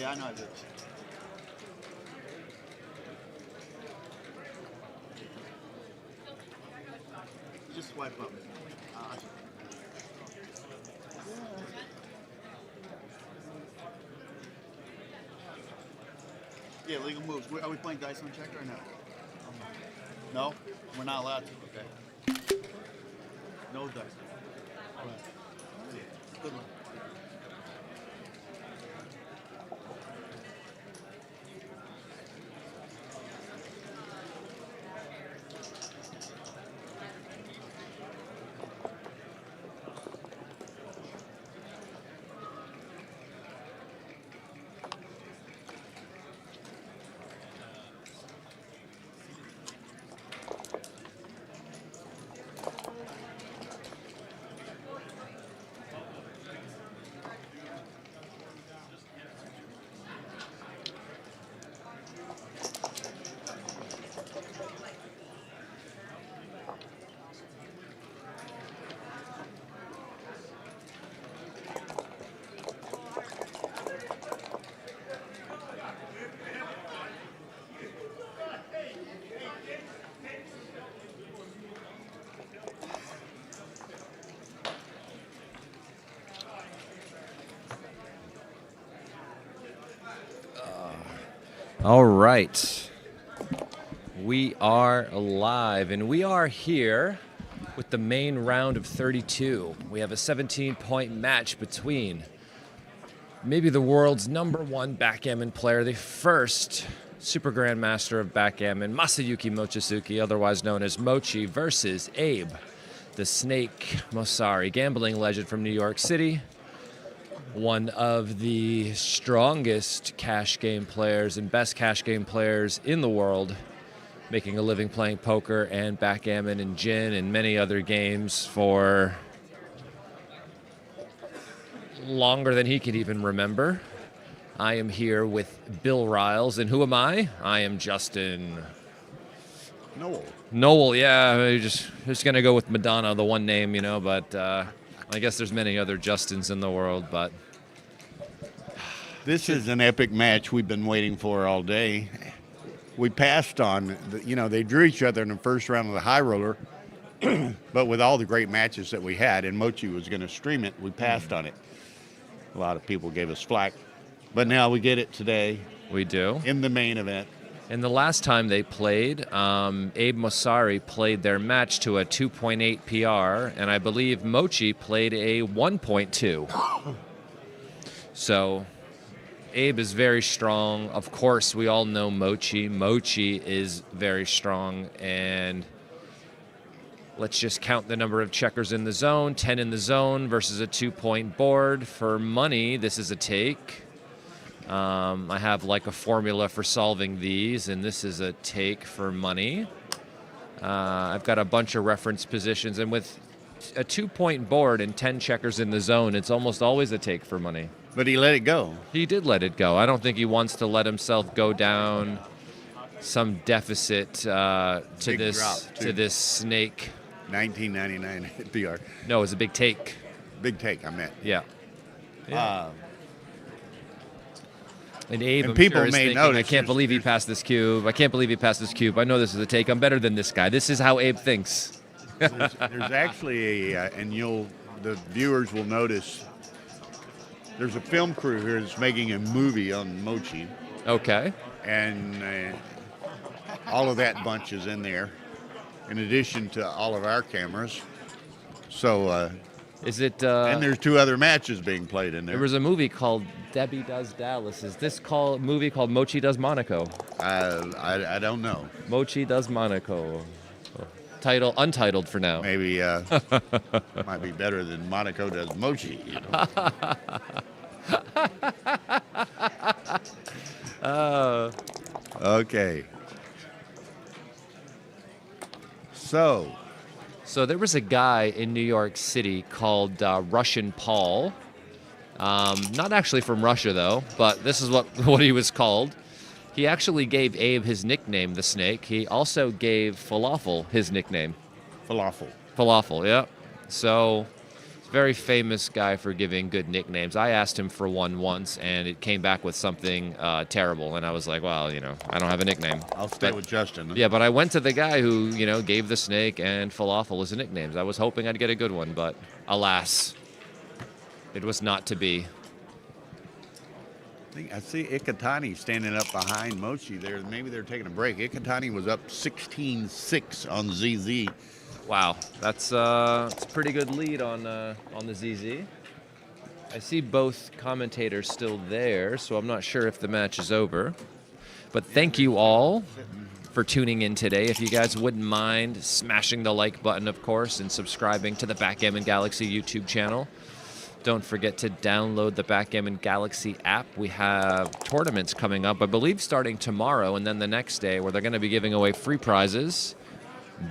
yeah, I know I did. Just swipe up. Yeah, legal moves. Are we playing dice on checker or no? No? We're not allowed to. Okay. No dice. All right. Good luck. All right. We are live, and we are here with the main round of 32. We have a 17-point match between maybe the world's #1 backgammon player, the first Supergrandmaster of backgammon, Masayuki Mochizuki, otherwise known as Mochy, versus Abe, the Snake Mosari, gambling legend from New York City. One of the strongest cash game players and best cash game players in the world, making a living playing poker and backgammon and gin and many other games for longer than he could even remember. I am here with Bill Riles, and who am I? I am Justin Noel, yeah. I just gonna go with Madonna, the one name, but I guess there's many other Justins in the world, but this is an epic match we've been waiting for all day. We passed on, they drew each other in the first round of the high roller, but with all the great matches that we had, and Mochy was going to stream it, we passed on it. A lot of people gave us flack, but now we get it today. We do. In the main event. And the last time they played, Abe Mosari played their match to a 2.8 PR, and I believe Mochy played a 1.2. So Abe is very strong. Of course, we all know Mochy. Mochy is very strong, and let's just count the number of checkers in the zone. 10 in the zone versus a 2-point board. For money, this is a take. I have like a formula for solving these, and this is a take for money. I've got a bunch of reference positions, and with a 2-point board and 10 checkers in the zone, it's almost always a take for money. But he let it go. He did let it go. I don't think he wants to let himself go down some deficit to this snake. 1999 PR. No, it was a big take. Big take, I meant. Yeah. And Abe, and people sure, is may thinking, notice I can't believe he passed this cube. I can't believe he passed this cube. I know this is a take. I'm better than this guy. This is how Abe thinks. There's actually the viewers will notice, there's a film crew here that's making a movie on Mochy. Okay. And all of that bunch is in there, in addition to all of our cameras. So, is it? And there's 2 other matches being played in there. There was a movie called Debbie Does Dallas. Is this movie called Mochy Does Monaco? I don't know. Mochy Does Monaco. Title untitled for now. Maybe might be better than Monaco Does Mochy. Okay. So there was a guy in New York City called Russian Paul. Not actually from Russia, though, but this is what he was called. He actually gave Abe his nickname, the Snake. He also gave Falafel his nickname. Falafel. Falafel, yeah. So Very famous guy for giving good nicknames. I asked him for one once, and it came back with something terrible. And I was like, well, you know, I don't have a nickname. I'll stay with Justin. Yeah, but I went to the guy who, you know, gave the snake and falafel as nicknames. I was hoping I'd get a good one, but alas, it was not to be. I see Ikatani standing up behind Mochy there. Maybe they're taking a break. Ikatani was up 16-6 on ZZ. Wow, that's a pretty good lead on the ZZ. I see both commentators still there, so I'm not sure if the match is over. But thank you all for tuning in today. If you guys wouldn't mind smashing the like button, of course, and subscribing to the Backgammon Galaxy YouTube channel. Don't forget to download the Backgammon Galaxy app. We have tournaments coming up, I believe starting tomorrow and then the next day, where they're going to be giving away free prizes,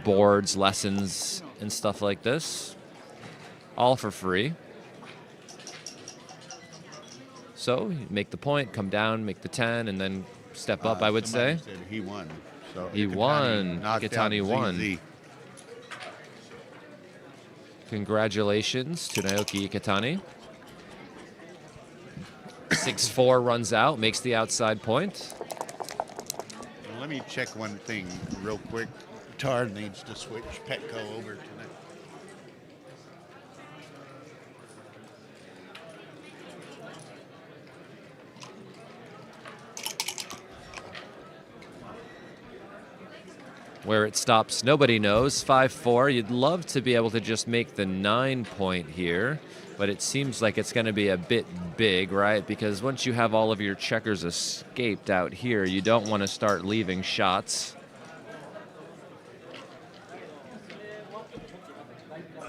boards, lessons, and stuff like this. All for free. So you make the point, come down, make the 10, and then step up, I would say. Said he won. So He won. Ikatani won. ZZ. Congratulations to Naoki Ikatani. 6-4 runs out, makes the outside point. Let me check one thing real quick. Tar needs to switch Petco over to that. Where it stops, nobody knows. 5-4. You'd love to be able to just make the 9 point here, but it seems like it's going to be a bit big, right? Because once you have all of your checkers escaped out here, you don't want to start leaving shots.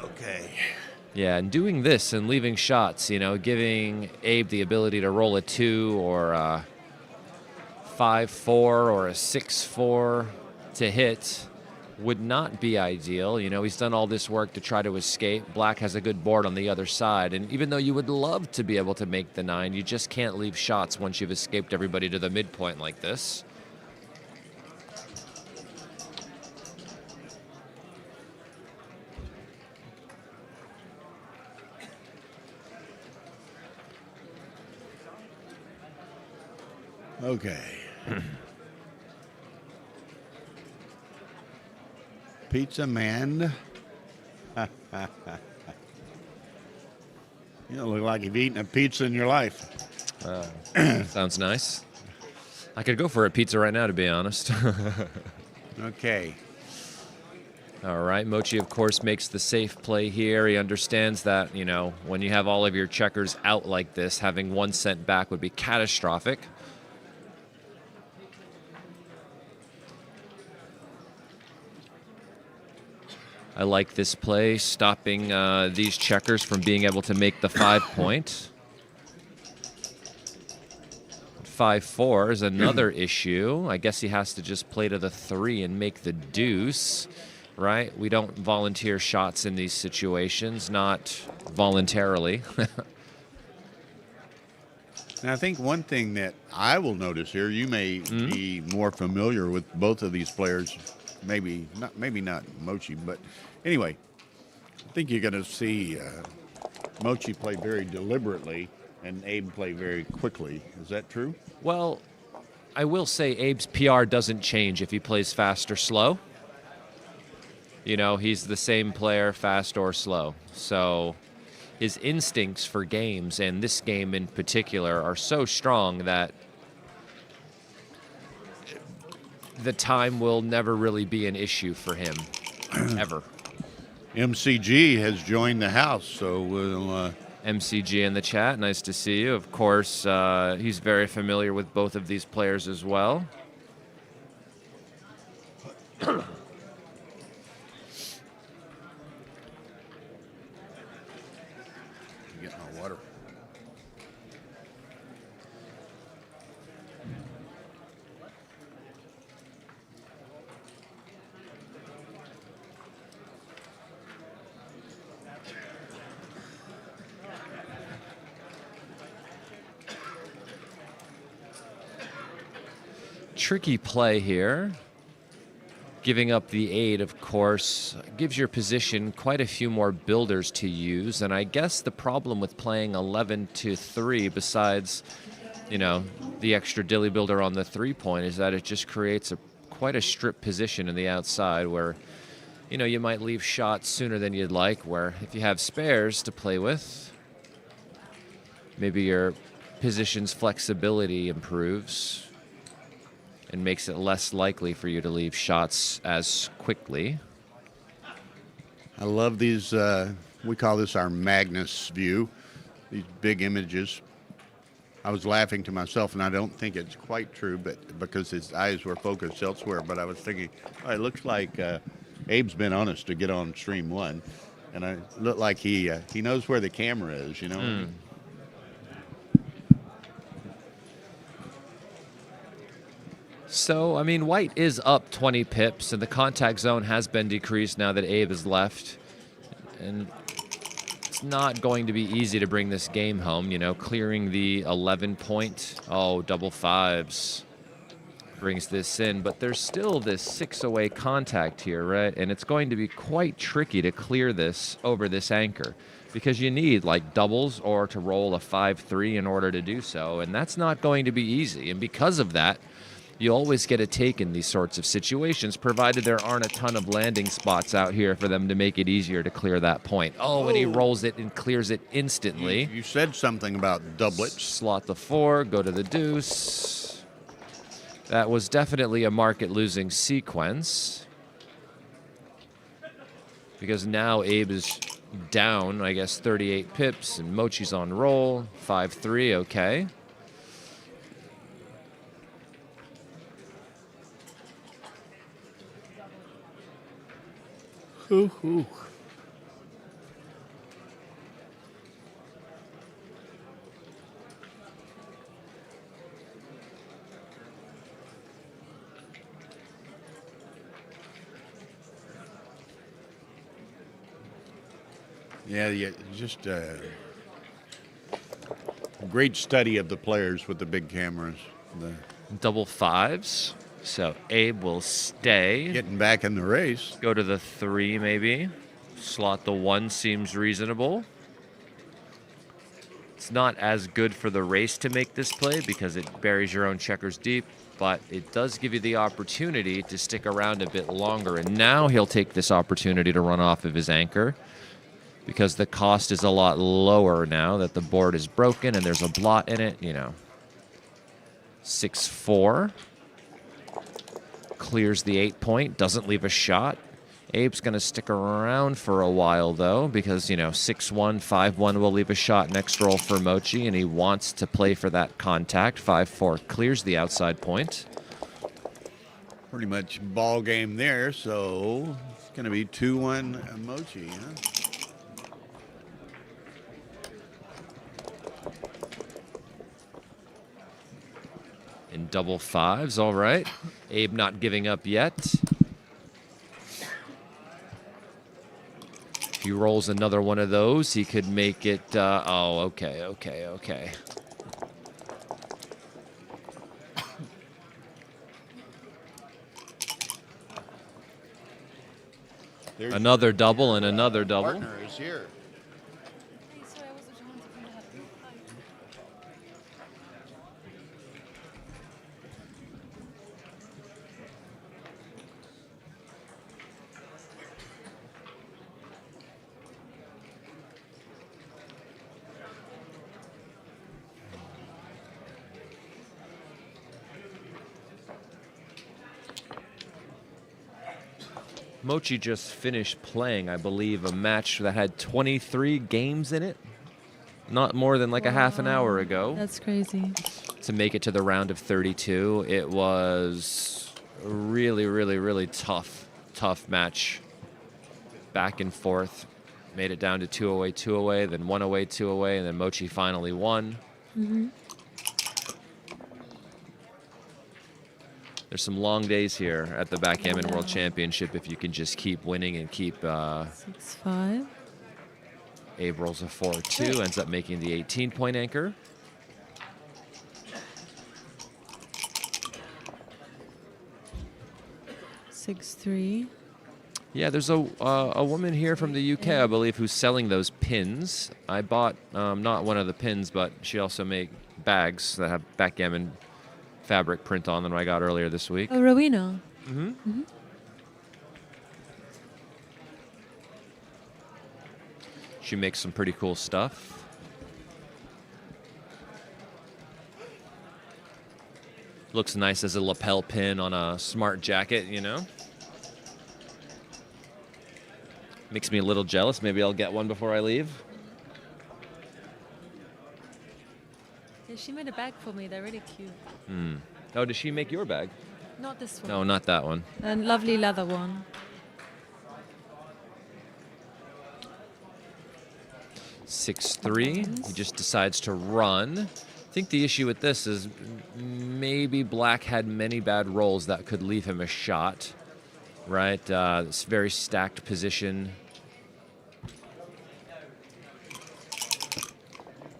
Okay. Yeah, and doing this and leaving shots, you know, giving Abe the ability to roll a 2 or a 5-4 or a 6-4 to hit would not be ideal. You know, he's done all this work to try to escape. Black has a good board on the other side, and even though you would love to be able to make the 9, you just can't leave shots once you've escaped everybody to the midpoint like this. Okay. Pizza man. You don't look like you've eaten a pizza in your life. Sounds nice. I could go for a pizza right now, to be honest. Okay. All right, Mochy, of course, makes the safe play here. He understands that, you know, when you have all of your checkers out like this, having 1 cent back would be catastrophic. I like this play, stopping these checkers from being able to make the 5 point. 5-4 is another issue. I guess he has to just play to the 3 and make the deuce, right? We don't volunteer shots in these situations, not voluntarily. And I think one thing that I will notice here, you may be more familiar with both of these players. Maybe not Mochy, but anyway, I think you're going to see Mochy play very deliberately and Abe play very quickly. Is that true? Well, I will say Abe's PR doesn't change if he plays fast or slow. You know, he's the same player, fast or slow. So his instincts for games, and this game in particular, are so strong that the time will never really be an issue for him, ever. MCG has joined the house, so we'll... MCG in the chat, nice to see you. Of course, he's very familiar with both of these players as well. Get my water. Tricky play here. Giving up the 8, of course, gives your position quite a few more builders to use. And I guess the problem with playing 11 to 3, besides, you know, the extra dilly builder on the 3-point, is that it just creates quite a stripped position in the outside where, you know, you might leave shots sooner than you'd like, where if you have spares to play with, maybe your position's flexibility improves and makes it less likely for you to leave shots as quickly. I love these, we call this our Magnus view, these big images. I was laughing to myself, and I don't think it's quite true, but because his eyes were focused elsewhere, but I was thinking, oh, it looks like Abe's been on us to get on stream 1, and it looked like he knows where the camera is, you know? So, I mean, white is up 20 pips, and the contact zone has been decreased now that Abe has left. And it's not going to be easy to bring this game home, you know, clearing the 11-point. Oh, double 5s brings this in, but there's still this 6-away contact here, right? And it's going to be quite tricky to clear this over this anchor because you need like doubles or to roll a 5-3 in order to do so, and that's not going to be easy. And because of that, you always get a take in these sorts of situations, provided there aren't a ton of landing spots out here for them to make it easier to clear that point. Oh, and he rolls it and clears it instantly. You said something about doublets. Slot the 4, go to the deuce. That was definitely a market-losing sequence. Because now Abe is down, I guess, 38 pips, and Mochy's on roll. 5-3, okay. Ooh. Yeah, just great study of the players with the big cameras. Double 5s. So Abe will stay. Getting back in the race. Go to the 3 maybe. Slot the 1 seems reasonable. It's not as good for the race to make this play because it buries your own checkers deep, but it does give you the opportunity to stick around a bit longer. And now he'll take this opportunity to run off of his anchor because the cost is a lot lower now that the board is broken and there's a blot in it, you know. 6-4. Clears the 8-point, doesn't leave a shot. Abe's going to stick around for a while, though, because, you know, 6-1, 5-1 will leave a shot next roll for Mochy, and he wants to play for that contact. 5-4 clears the outside point. Pretty much ball game there, so it's going to be 2-1 Mochy, huh? In double 5s, all right. Abe not giving up yet. If he rolls another one of those, he could make it, oh, okay. Another double and another double. Partner is here. Mochy just finished playing, I believe, a match that had 23 games in it. Not more than like a half an hour ago. That's crazy. To make it to the round of 32. It was a really tough match. Back and forth. Made it down to 2 away, 2 away, then 1 away, 2 away, and then Mochy finally won. Mm-hmm. There's some long days here at the Backgammon World Championship if you can just keep winning and keep... 6-5. Abe rolls a 4-2, ends up making the 18-point anchor. 6-3. Yeah, there's a woman here from the UK, I believe, who's selling those pins. I bought not one of the pins, but she also make bags that have backgammon fabric print on them I got earlier this week. Oh, Rowena. She makes some pretty cool stuff. Looks nice as a lapel pin on a smart jacket, you know? Makes me a little jealous. Maybe I'll get one before I leave. Yeah, she made a bag for me. They're really cute. Oh, did she make your bag? Not this one. No, not that one. And lovely leather one. 6-3. He just decides to run. I think the issue with this is maybe Black had many bad rolls that could leave him a shot, right? This very stacked position.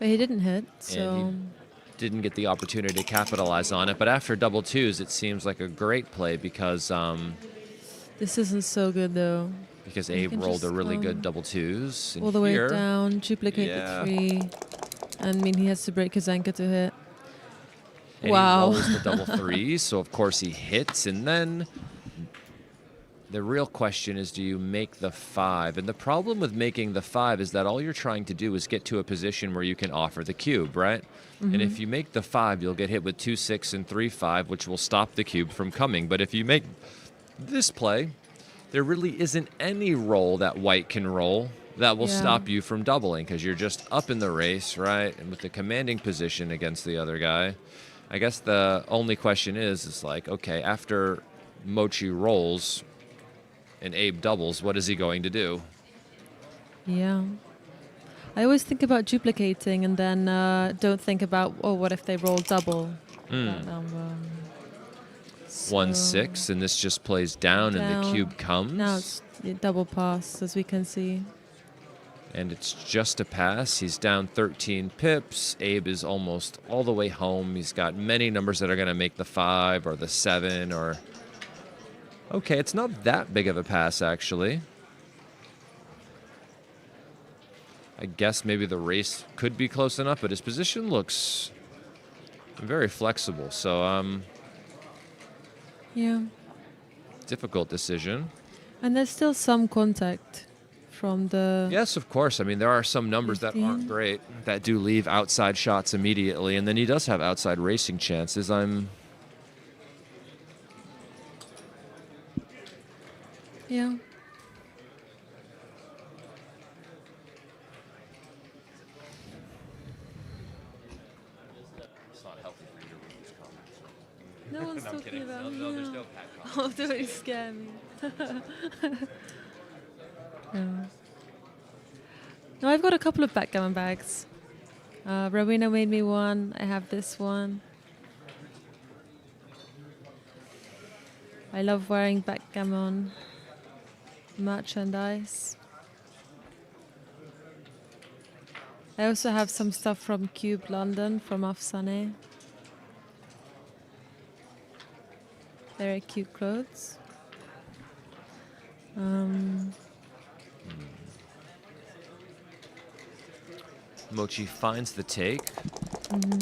But he didn't hit, so... And he didn't get the opportunity to capitalize on it. But after double twos, it seems like a great play because... this isn't so good, though. Because You Abe can rolled a just, really good double twos. And all the way here, down, duplicate Yeah. the 3. I mean, he has to break his anchor to hit. and Wow. he rolls the double threes, so of course he hits. And then the real question is, do you make the 5? And the problem with making the 5 is that all you're trying to do is get to a position where you can offer the cube, right? And if you make the 5, you'll get hit with 2-6 and 3-5, which will stop the cube from coming. But if you make this play, there really isn't any roll that white can roll that will Yeah. stop you from doubling because you're just up in the race, right? And with the commanding position against the other guy. I guess the only question is like, okay, after Mochy rolls and Abe doubles, what is he going to do? Yeah. I always think about duplicating and then don't think about, oh, what if they roll double? That number. 1-6, and this just plays down, and the Down. cube comes. Now it's a double pass, as we can see. And it's just a pass. He's down 13 pips. Abe is almost all the way home. He's got many numbers that are going to make the 5 or the 7 or... Okay, it's not that big of a pass, actually. I guess maybe the race could be close enough, but his position looks very flexible. So, Yeah. difficult decision. And there's still some contact from the... Yes, of course. I mean, there are some numbers that aren't 15. great that do leave outside shots immediately, and then he does have outside racing chances. Yeah. It's not healthy for you to read these comments. No one's talking about me. there's now. no pat Oh, don't scare me. No. No, I've got a couple of backgammon bags. Rowena made me one. I have this one. I love wearing backgammon merchandise. I also have some stuff from Cube London from Afsane. Very cute clothes. Mochy finds the take.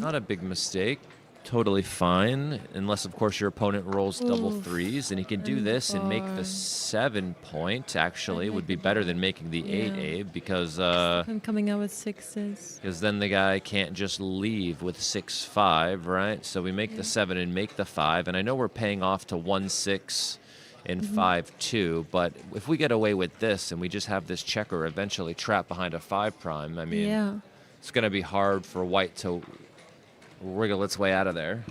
Not a big mistake. Totally fine. Unless, of course, your opponent rolls double Oof. threes. And he can do And this and make the bar. 7 point, actually. Would be better than making the 8, Yeah. Abe, because I'm coming out with 6s. then the guy can't just leave with 6-5, right? So we make the 7 and make the 5. And I know we're paying off to 1-6 and 5-2, but if we get away with this and we just have this checker eventually trapped behind a 5 prime, I mean, Yeah. it's going to be hard for white to wriggle its way out of there.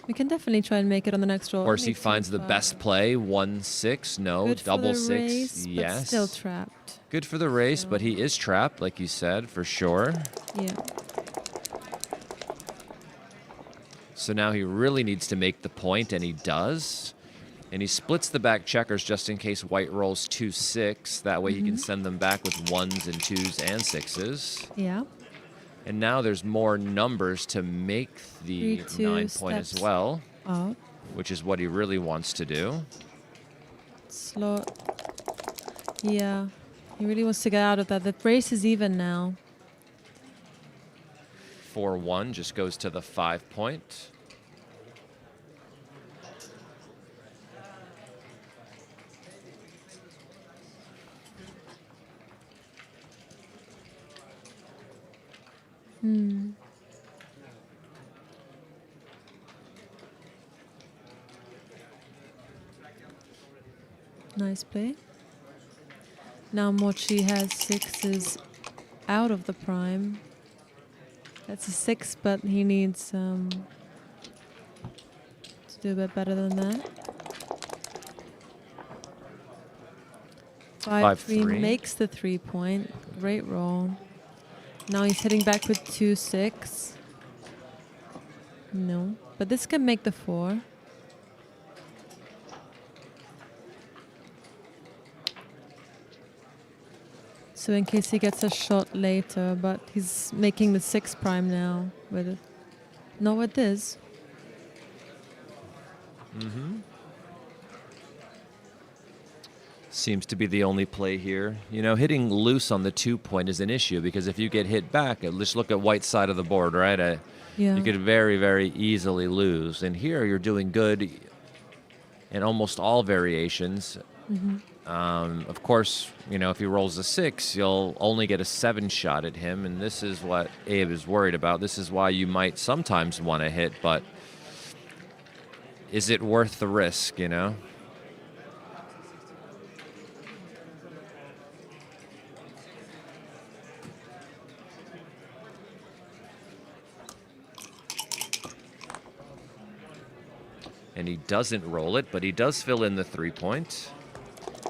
We can definitely try and make it on the next roll. Of course, he Make finds the 5. best play, 1-6. No, Good double for the 6. race, but Yes. still trapped. Good for the race, but he is trapped, like you said, for sure. Yeah. So now he really needs to make the point, and he does. And he splits the back checkers just in case white rolls 2-6. That way he can send them back with 1s and 2s and 6s. Yeah. And now there's more numbers to make the 3-2 9 point as steps well, Up. which is what he really wants to do. slot. Yeah, he really wants to get out of that. The race is even now. 4-1 just goes to the 5-point. Nice play. Now Mochy has 6s out of the prime. That's a 6, but he needs to do a bit better than that. 5-3 makes the 3-point. Great roll. Now he's heading back with 2-6. No, but this can make the 4. So in case he gets a shot later, but he's making the 6 prime now with it. Not with this. Seems to be the only play here. You know, hitting loose on the 2-point is an issue because if you get hit back, let's look at white side of the board, right? Yeah. You could very, very easily lose. And here you're doing good in almost all variations. Of course, you know, if he rolls a 6, you'll only get a 7 shot at him, and this is what Abe is worried about. This is why you might sometimes want to hit, but is it worth the risk, you know? And he doesn't roll it, but he does fill in the 3-point.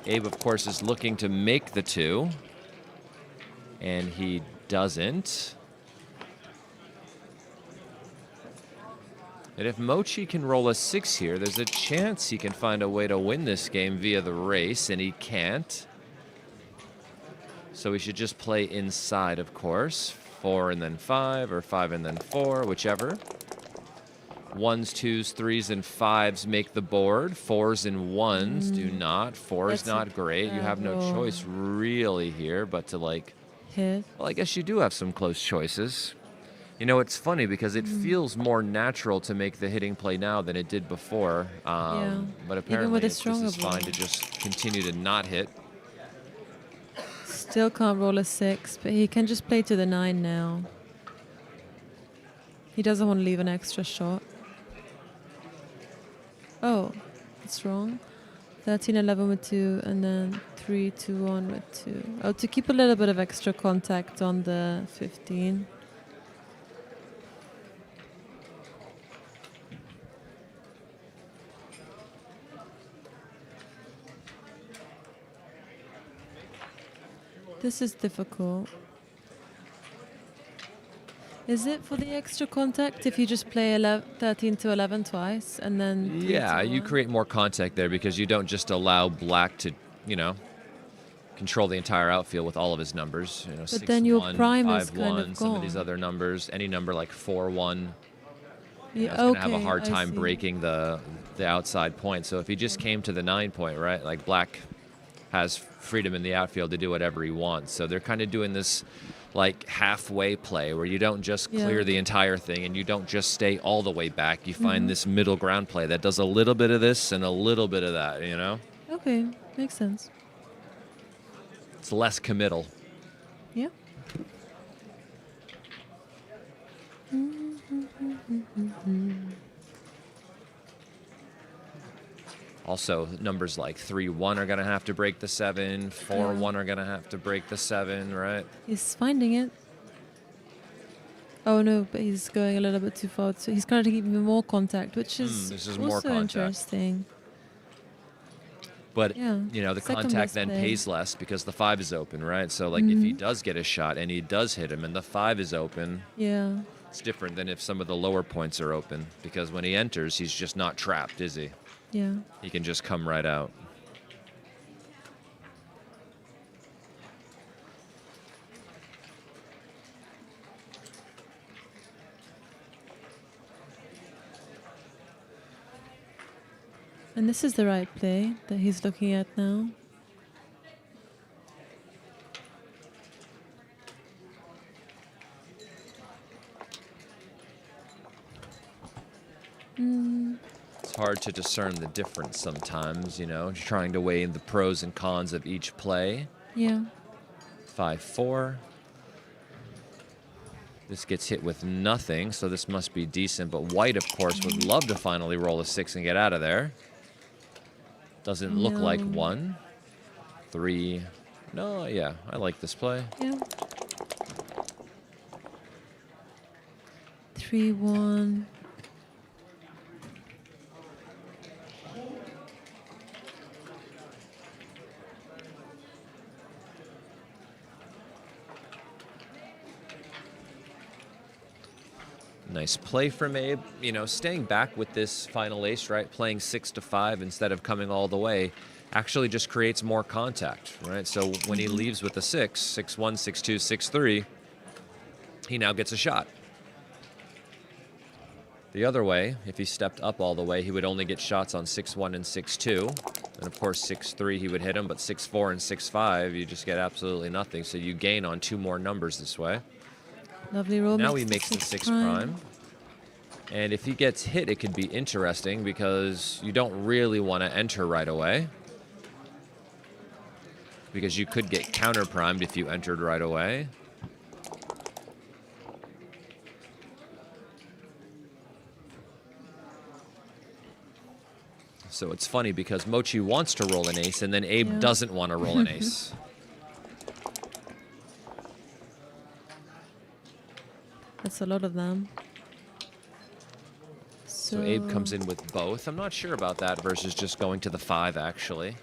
Abe, of course, is looking to make the 2, and he doesn't. And if Mochy can roll a 6 here, there's a chance he can find a way to win this game via the race, and he can't. So he should just play inside, of course. 4 and then 5, or 5 and then 4, whichever. 1s, 2s, 3s, and 5s make the board. 4s and 1s do not. 4 is not great. You have no choice really here but to like Hit. Well, I guess you do have some close choices. You know, it's funny because it feels more natural to make the hitting play now than it did before. Yeah. But Even apparently with a it's just as stronger fine ball. to just continue to not hit. Still can't roll a 6, but he can just play to the 9 now. He doesn't want to leave an extra shot. Oh, it's wrong. 13, 11 with 2, and then 3, 2, 1 with 2. Oh, to keep a little bit of extra contact on the 15. This is difficult. Is it for the extra contact if you just play 13 to 11 twice and then 3 Yeah, to you 1? create more contact there because you don't just allow black to, you know, control the entire outfield with all of his numbers. You know, But then your 6-1, prime is 5-1, kind of some of these gone. other numbers, any number like 4-1. Yeah, It's going to have a okay, hard I time see. breaking the outside point. So if he just came to the 9-point, right, like black has freedom in the outfield to do whatever he wants. So they're kind of doing this like halfway play where you don't just clear Yeah. the entire thing and you don't just stay all the way back. You find this middle ground play that does a little bit of this and a little bit of that, you know? Okay, makes sense. It's less committal. Yeah. Also, numbers like 3-1 are going to have to break the 7, 4-1 are going to have to break the 7, right? He's finding it. Oh no, but he's going a little bit too far. So he's going to keep even more contact, which is, this is also more contact. interesting. But, Yeah, you know, the second contact best then play. pays less because the 5 is open, right? So, like, if he does get a shot and he does hit him and the 5 is open, Yeah. it's different than if some of the lower points are open because when he enters, he's just not trapped, is he? Yeah. He can just come right out. And this is the right play that he's looking at now. It's hard to discern the difference sometimes, you know, trying to weigh in the pros and cons of each play. Yeah. 5-4. This gets hit with nothing, so this must be decent. But white, of course, would love to finally roll a 6 and get out of there. Doesn't look like 1. 3. No, yeah, I like this play. Yeah. 3-1. Nice play from Abe. You know, staying back with this final ace, right? Playing 6-5 instead of coming all the way actually just creates more contact, right? So when he leaves with a 6, 6-1, 6-2, 6-3, he now gets a shot. The other way, if he stepped up all the way, he would only get shots on 6-1 and 6-2. And of course, 6-3 he would hit him, but 6-4 and 6-5, you just get absolutely nothing. So you gain on 2 more numbers this way. Lovely roll. Now he makes the 6 prime. And if he gets hit, it could be interesting because you don't really want to enter right away. Because you could get counter primed if you entered right away. So it's funny because Mochy wants to roll an ace and then Abe doesn't want to roll an ace. That's a lot of them. So Abe comes in with both. I'm not sure about that versus just going to the 5, actually.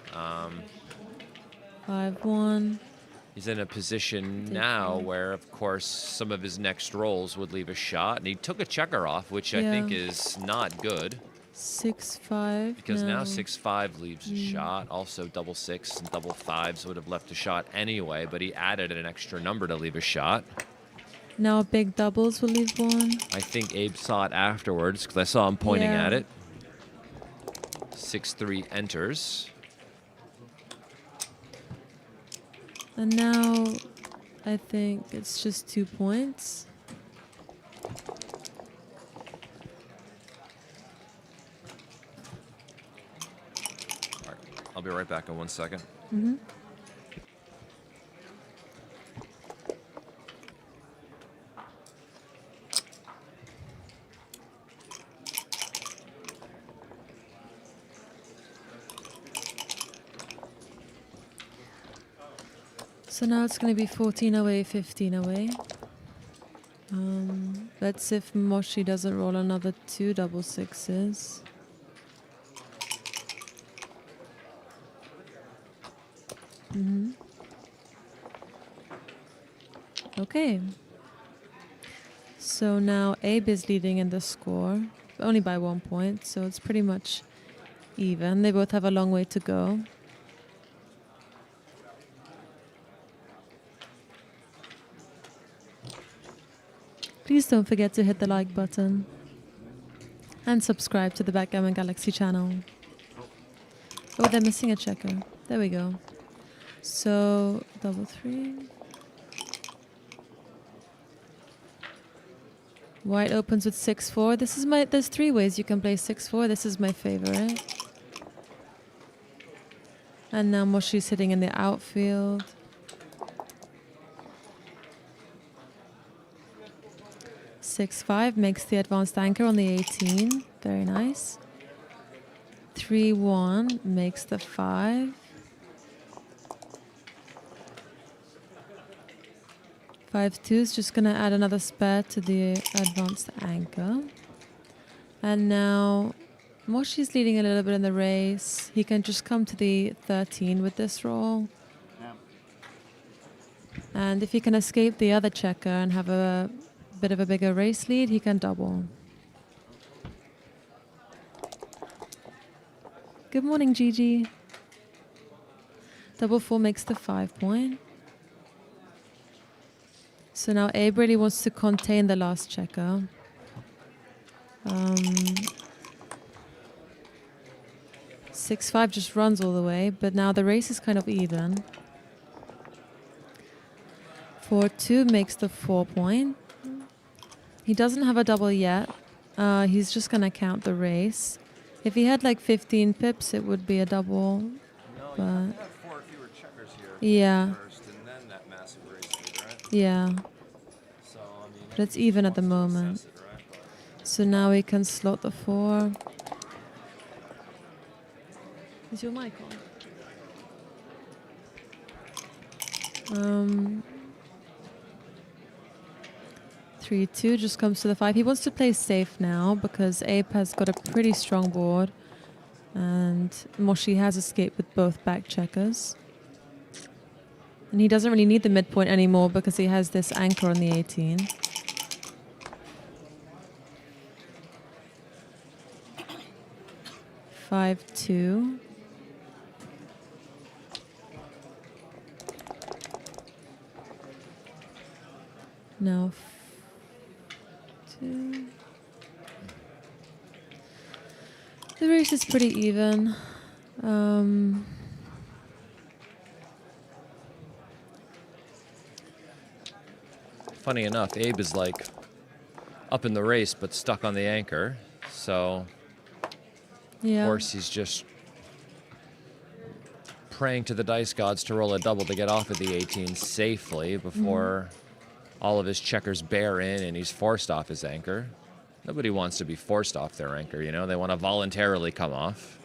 5-1. He's in a position now where, of course, some of his next rolls would leave a shot. And he took a checker off, which I think is not good. 6-5. Because now 6-5 leaves a shot. Also, double 6 and double 5s would have left a shot anyway, but he added an extra number to leave a shot. Now big doubles will leave 1. I think Abe saw it afterwards because I saw him pointing at it. 6-3 enters. And now I think it's just 2 points. All right, I'll be right back in 1 second. So now it's going to be 14 away, 15 away. Let's see if Mochy doesn't roll another 2 double 6s. Okay. So now Abe is leading in the score, only by 1 point, so it's pretty much even. They both have a long way to go. Please don't forget to hit the like button and subscribe to the Backgammon Galaxy channel. Oh, they're missing a checker. There we go. So, double 3. White opens with 6-4. This is there's 3 ways you can play 6-4. This is my favorite. And now Mochy's sitting in the outfield. 6-5 makes the advanced anchor on the 18. Very nice. 3-1 makes the 5. 5-2 is just going to add another spare to the advanced anchor. And now Mochy's leading a little bit in the race. He can just come to the 13 with this roll. And if he can escape the other checker and have a bit of a bigger race lead, he can double. Good morning, Gigi. Double 4 makes the 5 point. So now Abe really wants to contain the last checker. 6-5 just runs all the way, but now the race is kind of even. 4-2 makes the 4 point. He doesn't have a double yet. He's just going to count the race. If he had like 15 pips, it would be a double. No, but you have 4 fewer checkers here. Yeah. First, and then that massive race lead, right? Yeah. So, I mean, But it's even at the moment. So now we can slot the 4. Is your mic on? 3-2 just comes to the 5. He wants to play safe now because Abe has got a pretty strong board. And Mochy has escaped with both back checkers. And he doesn't really need the midpoint anymore because he has this anchor on the 18. Five, 2. Now 2. The race is pretty even. Funny enough, Abe is like up in the race but stuck on the anchor. So, Yeah. of course, he's just praying to the dice gods to roll a double to get off of the 18 safely before all of his checkers bear in and he's forced off his anchor. Nobody wants to be forced off their anchor, you know? They want to voluntarily come off.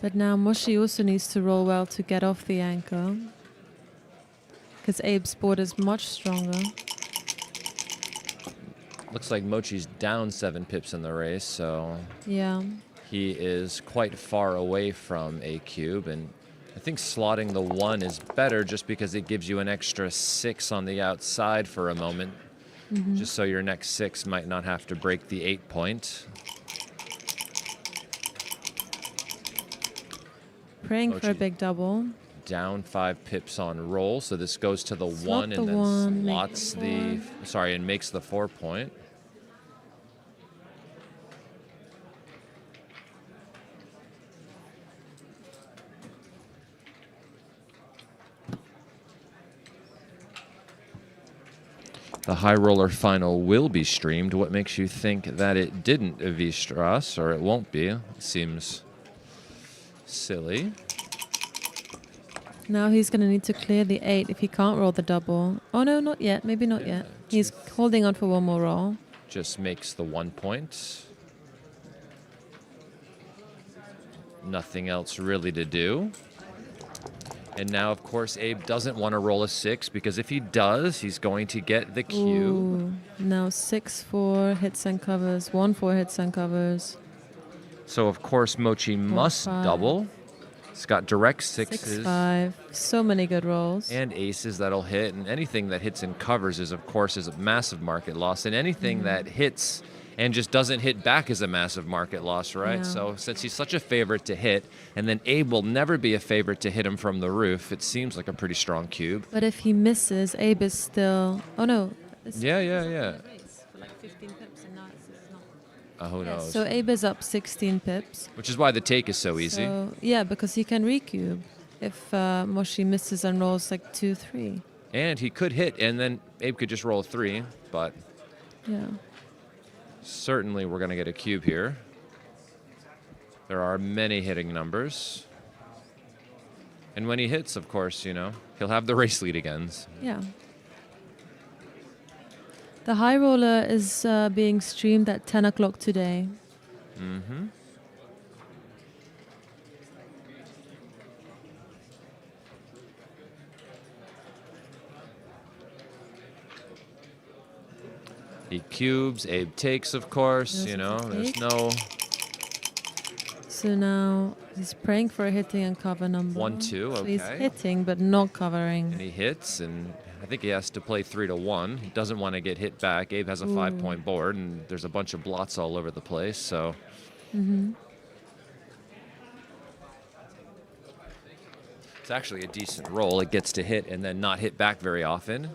But now Mochy also needs to roll well to get off the anchor. Because Abe's board is much stronger. Looks like Mochy's down 7 pips in the race, so Yeah. he is quite far away from a cube, and I think slotting the 1 is better just because it gives you an extra 6 on the outside for a moment, just so your next 6 might not have to break the 8 point. Praying for a Mochy big double. down 5 pips on roll, so this goes to the Slot 1 the and then 1, make slots the the, 4. sorry, and makes the 4 point. The High Roller Final will be streamed. What makes you think that it didn't, Vistras, or it won't be? It seems silly. Now he's going to need to clear the 8 if he can't roll the double. Oh no, not yet. Maybe not yet. He's holding on for one more roll. Just makes the 1 point. Nothing else really to do. And now, of course, Abe doesn't want to roll a 6 because if he does, he's going to get the cube. Ooh. Now 6-4 hits and covers. 1-4 hits and covers. So, of course, Mochy must 5. double. It's got direct 6s 6-5. So many good rolls. and aces that'll hit. And anything that hits and covers is, of course, is a massive market loss. And anything that hits and just doesn't hit back is a massive market loss, right? Yeah. So since he's such a favorite to hit, and then Abe will never be a favorite to hit him from the roof, it seems like a pretty strong cube. But if he misses, Abe is still... Oh no. Yeah. For like 15 pips and now it's not. Who knows? So Abe is up 16 pips. Which is why the take is so easy. So, yeah, because he can recube if Mochy misses and rolls like 2-3. And he could hit, and then Abe could just roll a 3, but Yeah. certainly we're going to get a cube here. There are many hitting numbers. And when he hits, of course, you know, he'll have the race lead again. Yeah. The High Roller is being streamed at 10 o'clock today. Mm-hmm. He cubes, Abe takes, of course, There's you a know, there's take. no So now he's praying for a hitting and cover number. 1-2, So he's okay. hitting but not And covering. he hits, and I think he has to play 3-1. He doesn't want to get hit back. Abe has a 5-point board, and there's a bunch of blots all over the place, so... It's actually a decent roll. It gets to hit and then not hit back very often.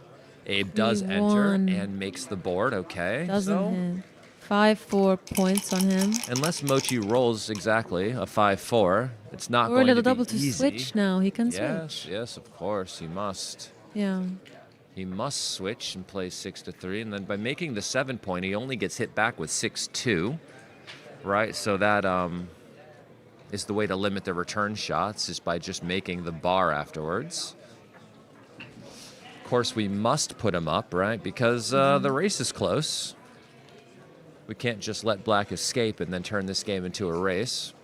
Abe does enter 3-1. and makes the board, okay. Doesn't so hit. 5-4 points on him. Unless Mochy rolls exactly a 5-4, it's not Or a going little to be double to easy. switch now. He can Yes, switch. yes, of course, he must. Yeah. He must switch and play 6-3, and then by making the 7 point, he only gets hit back with 6-2, right? So that is the way to limit the return shots, is by just making the bar afterwards. Of course, we must put him up, right? Because the race is close. We can't just let black escape and then turn this game into a race.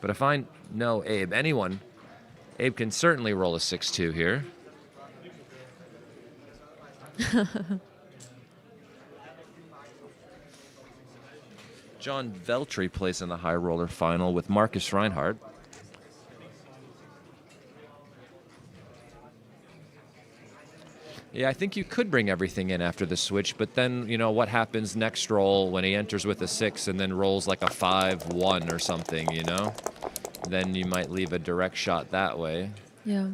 But if I know Abe, Abe can certainly roll a 6-2 here. John Veltri plays in the high roller final with Marcus Reinhardt. Yeah, I think you could bring everything in after the switch, but then, you know, what happens next roll when he enters with a 6 and then rolls like a 5-1 or something, you know? Then you might leave a direct shot that way. Yeah.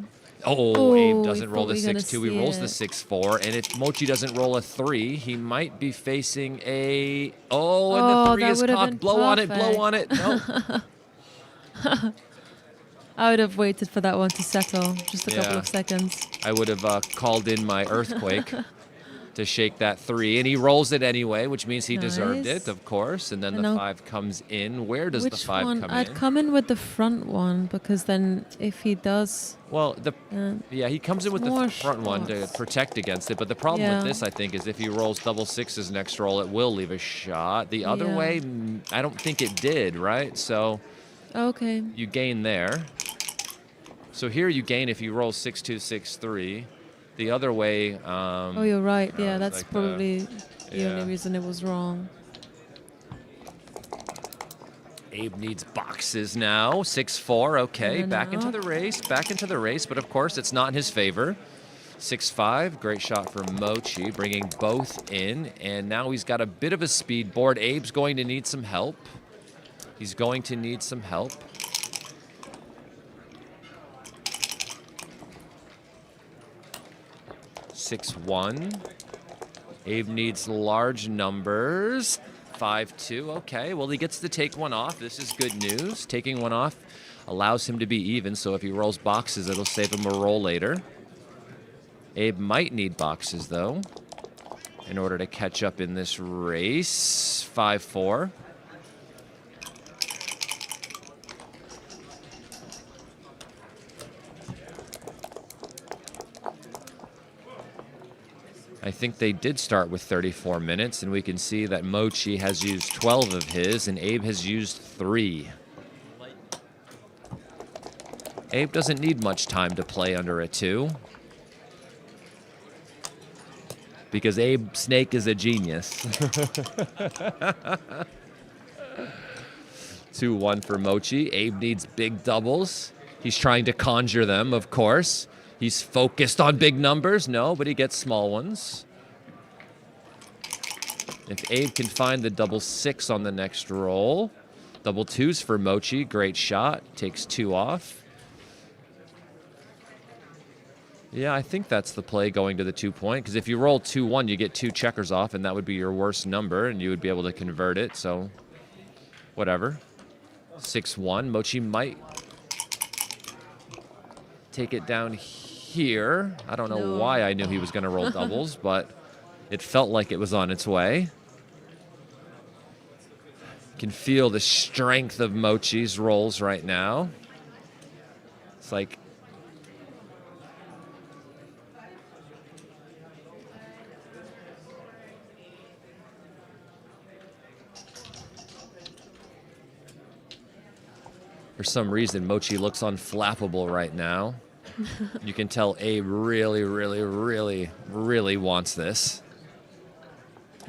Oh, Abe we doesn't roll thought the we were gonna 6-2. He see rolls the it. 6-4. And if Mochy doesn't roll a 3, he might be facing a... Oh, and Oh, the 3 that is would have cocked. been Blow on it, blow perfect. on it. No. I would have waited for that one to settle. Just a couple Yeah. of seconds. I would have called in my earthquake to shake that 3. And he rolls it anyway, which means he deserved Nice. it, of course. And then And the now- 5 comes in. Where does the Which 5 one? come I'd in? come in with the front one, because then if he does... Well, yeah, he comes in with the more front one to shots. protect against it. But the problem Yeah. with this, I think, is if he rolls double 6s next roll, it will leave a shot. The other Yeah. way, I don't think it did, right? So Okay. you gain there. So here you gain if you roll 6-2, 6-3. The other way, Oh, you're right. Yeah, it's that's like probably the yeah. only reason it was wrong. Abe needs boxes now. 6-4, okay. And Back into now- the race, but of course it's not in his favor. 6-5, great shot from Mochy, bringing both in. And now he's got a bit of a speed board. Abe's going to need some help. He's going to need some help. 6-1. Abe needs large numbers. 5-2. Okay, well, he gets to take one off. This is good news. Taking one off allows him to be even, so if he rolls boxes, it'll save him a roll later. Abe might need boxes, though, in order to catch up in this race. 5-4. I think they did start with 34 minutes, and we can see that Mochy has used 12 of his, and Abe has used 3. Abe doesn't need much time to play under a 2. Because Abe Snake is a genius. 2-1 for Mochy. Abe needs big doubles. He's trying to conjure them, of course. He's focused on big numbers. No, but he gets small ones. If Abe can find the double 6 on the next roll. Double 2s for Mochy. Great shot. Takes 2 off. Yeah, I think that's the play going to the 2 point. Because if you roll 2-1, you get 2 checkers off, and that would be your worst number, and you would be able to convert it. So, whatever. 6-1. Mochy might take it down here. I don't know No. why I knew he was going to roll doubles, but it felt like it was on its way. You can feel the strength of Mochy's rolls right now. It's like for some reason, Mochy looks unflappable right now. You can tell Abe really, really, really, really wants this.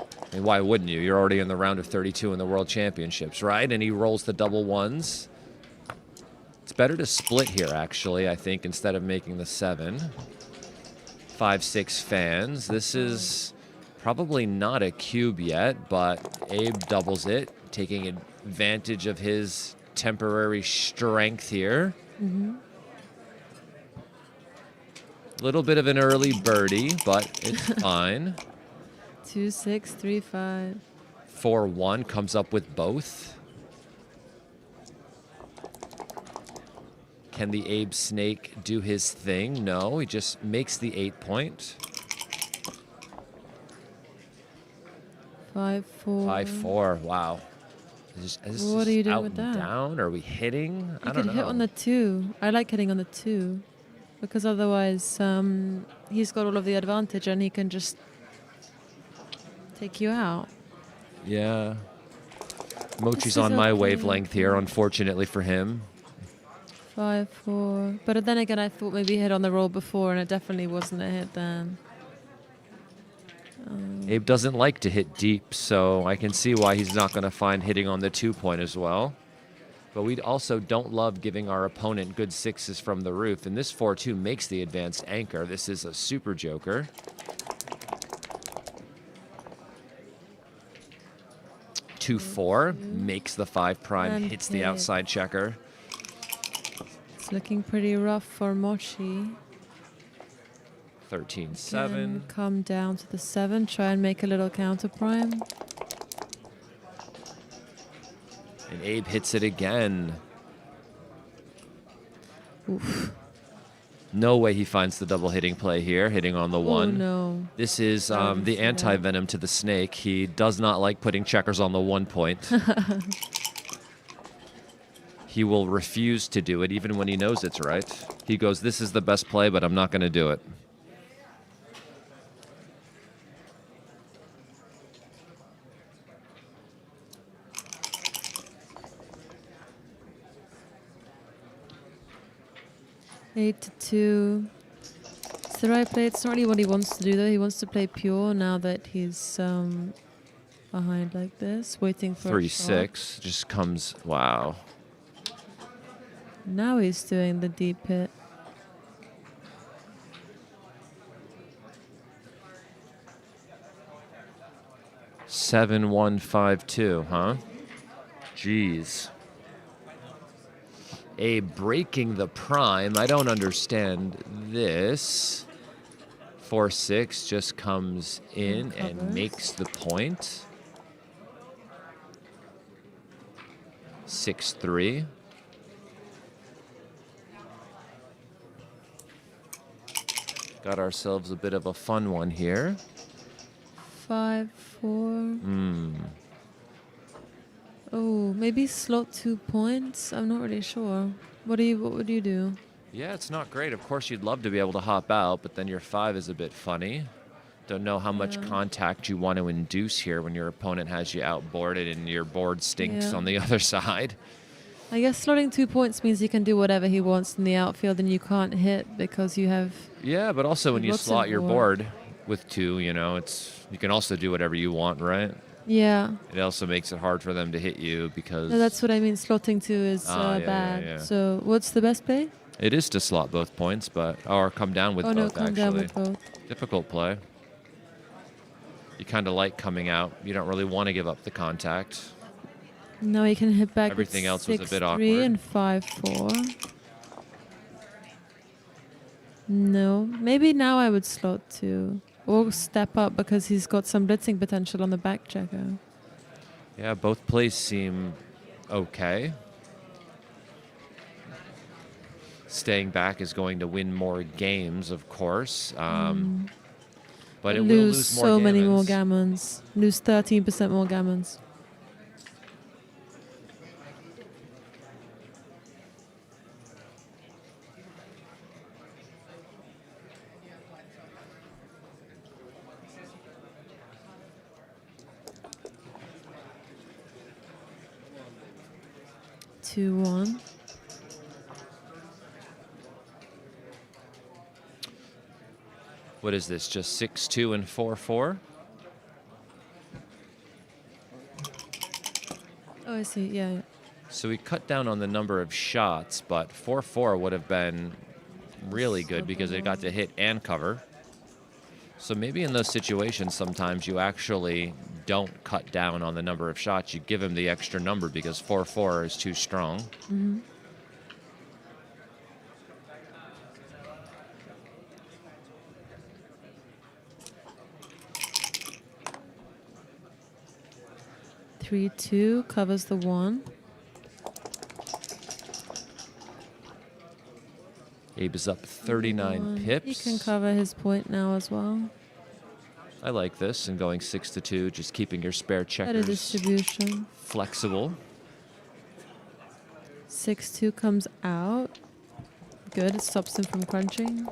I mean, why wouldn't you? You're already in the round of 32 in the World Championships, right? And he rolls the double 1s. It's better to split here, actually, I think, instead of making the 7. 5-6 fans. This is probably not a cube yet, but Abe doubles it, taking advantage of his temporary strength here. Little bit of an early birdie, but it's fine. 2, 6, 3, 5. 4-1 comes up with both. Can the Abe Snake do his thing? No, he just makes the 8 point. 5, 4. 5-4. Wow. Is this What are you doing out with and that? down? Are we hitting? I You don't could know. hit on the 2. I like hitting on the 2 because otherwise he's got all of the advantage and he can just take you out. Yeah. This Mochy's is on my okay. wavelength here, unfortunately for him. 5, 4. But then again, I thought maybe hit on the roll before and it definitely wasn't a hit then. Abe doesn't like to hit deep, so I can see why he's not going to find hitting on the 2 point as well. But we also don't love giving our opponent good 6s from the roof, and this 4-2 makes the advanced anchor. This is a super joker. 2-4 makes the 5 prime, And hits the hit. outside checker. It's looking pretty rough for Mochy. 13-7. Can come down to the 7, try and make a little counter prime. And Abe hits it again. Oof. No way he finds the double hitting play here, hitting on the 1. Oh no. This is Sorry, the sad. anti-venom to the snake. He does not like putting checkers on the 1 point. He will refuse to do it even when he knows it's right. He goes, this is the best play, but I'm not going to do it. Eight to 2. It's the right play. It's not really what he wants to do though. He wants to play pure now that he's behind like this, waiting for a shot. 3-6 just comes, wow. Now he's doing the deep hit. Seven, 1, 5, 2, huh? Jeez. Abe breaking the prime. I don't understand this. 4-6 just comes in and covers. makes the point. 6-3. Got ourselves a bit of a fun one here. 5, 4. Oh, maybe slot 2 points. I'm not really sure. What would you do? Yeah, it's not great. Of course, you'd love to be able to hop out, but then your 5 is a bit funny. Don't know how much contact you want to induce here when your opponent has you outboarded and your board stinks Yeah. on the other side. I guess slotting 2 points means he can do whatever he wants in the outfield and you can't hit because you have... Yeah, but also when you Lots of slot your board. board with 2, you know, you can also do whatever you want, right? Yeah. It also makes it hard for them to hit you because No, that's what I mean. Slotting 2 is yeah, bad. yeah. So what's the best play? it is to slot both points, or come down with Oh no, both, come actually. down with both. Difficult play. You kind of like coming out. You don't really want to give up the contact. Now you can hit back Everything with else was a 6, bit 3 awkward. and 5, 4. No, maybe now I would slot 2 or step up because he's got some blitzing potential on the back checker. Yeah, both plays seem okay. Staying back is going to win more games, of course. But it will lose more so many more gammons. gammons. Lose 13% more gammons. Two, 1. What is this? Just 6-2 and 4-4? Oh, I see. Yeah. So we cut down on the number of shots, but 4-4 would have been really good because it got to hit and cover. So maybe in those situations, sometimes you actually don't cut down on the number of shots. You give him the extra number because 4-4 is too strong. Mm-hmm. 3-2 covers the 1. Abe is up 39 pips. He can cover his point now as well. I like this, and going 6-2, just keeping your spare Better checkers distribution. flexible. 6-2 comes out. Good, it stops him from crunching.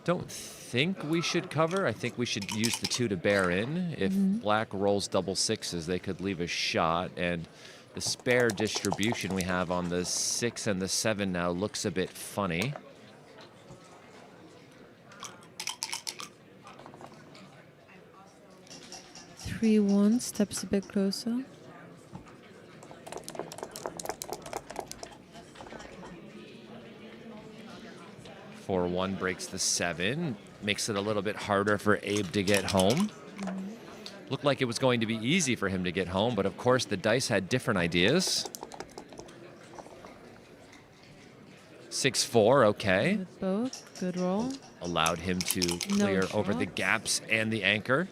Don't think we should cover. I think we should use the 2 to bear in. If black rolls double 6s, they could leave a shot, and the spare distribution we have on the 6 and the 7 now looks a bit funny. Three one steps a bit closer. Four one breaks the 7, makes it a little bit harder for Abe to get home. Looked like it was going to be easy for him to get home, but of course the dice had different ideas. 6-4, okay. With both, good roll. Allowed him to No clear over the shots. gaps and the anchor.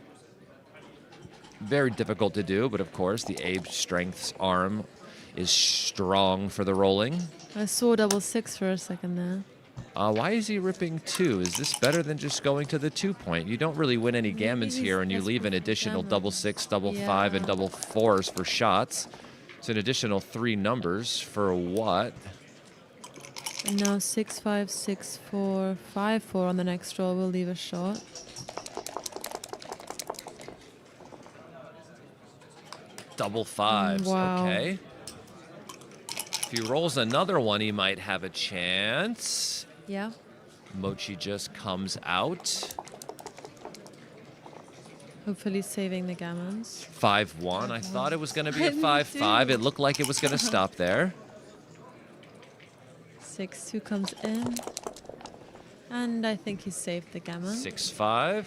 Very difficult to do, but of course the Abe strength's arm is strong for the rolling. I saw double 6 for a second there. Why is he ripping 2? Is this better than just going to the 2 point? You don't really win any gammons he's here, and you leave an desperate for additional gammons. double 6, double 5, and Yeah. double 4s for shots. It's an additional 3 numbers for what? And now 6-5, 6-4, 5-4 on the next roll. We'll leave a shot. Double 5s, Wow. okay. If he rolls another one, he might have a chance. Yeah. Mochy just comes out. Hopefully saving the gammons. 5-1. I thought it was going to be a Me 5-5. too. It looked like it was going to stop there. 6-2 comes in. And I think he saved the gammon. 6-5.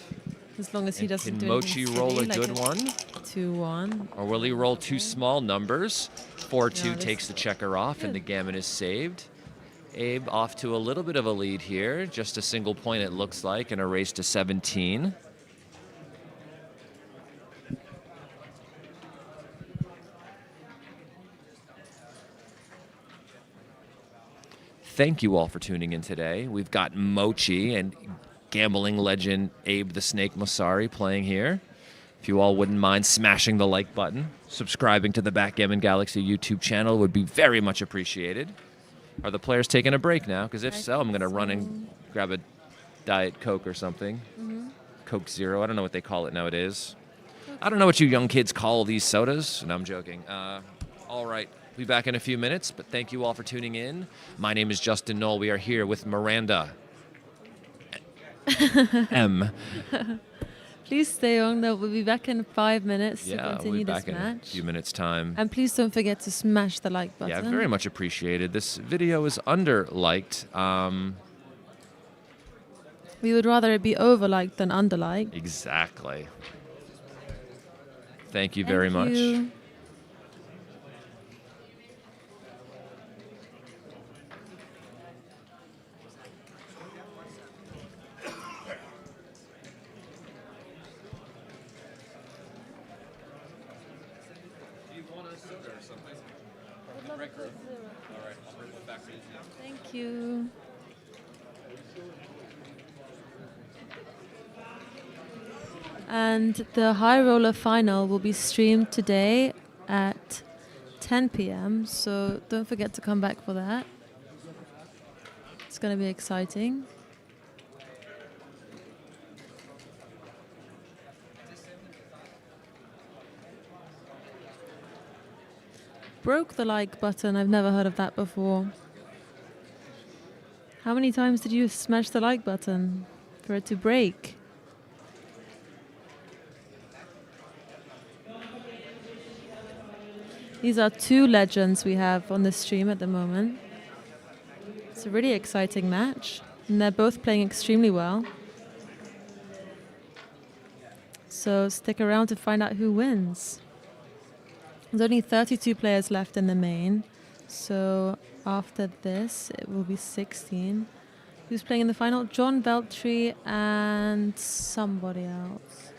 As long as he doesn't Can do Mochy anything roll a silly, like good one? 2-1. Or will he roll 2 small numbers? 4-2 No, this- takes the checker off, and the Good. gammon is saved. Abe off to a little bit of a lead here. Just a single point, it looks like, and a race to 17. Thank you all for tuning in today. We've got Mochy and gambling legend Abe the Snake Masari playing here. If you all wouldn't mind smashing the like button, subscribing to the Backgammon Galaxy YouTube channel would be very much appreciated. Are the players taking a break now? Because if so, I'm going to run and grab a Diet Coke or something. Coke Zero. I don't know what they call it nowadays. I don't know what you young kids call these sodas. No, I'm joking. All right. We'll be back in a few minutes, but thank you all for tuning in. My name is Justin Knoll. We are here with Miranda M. Please stay on. We'll be back in 5 minutes to Yeah, we'll continue be this back in a match. few minutes' time. And please don't forget to smash the like button. Yeah, very much appreciated. This video is under-liked. We would rather it be over-liked than under-liked. Exactly. Thank you very much. You. Thank you. And the High Roller Final will be streamed today at 10 p.m. So don't forget to come back for that. It's going to be exciting. Broke the like button. I've never heard of that before. How many times did you smash the like button for it to break? These are 2 legends we have on the stream at the moment. It's a really exciting match, and they're both playing extremely well. So stick around to find out who wins. There's only 32 players left in the main, so after this it will be 16. Who's playing in the final? John Veltri and somebody else.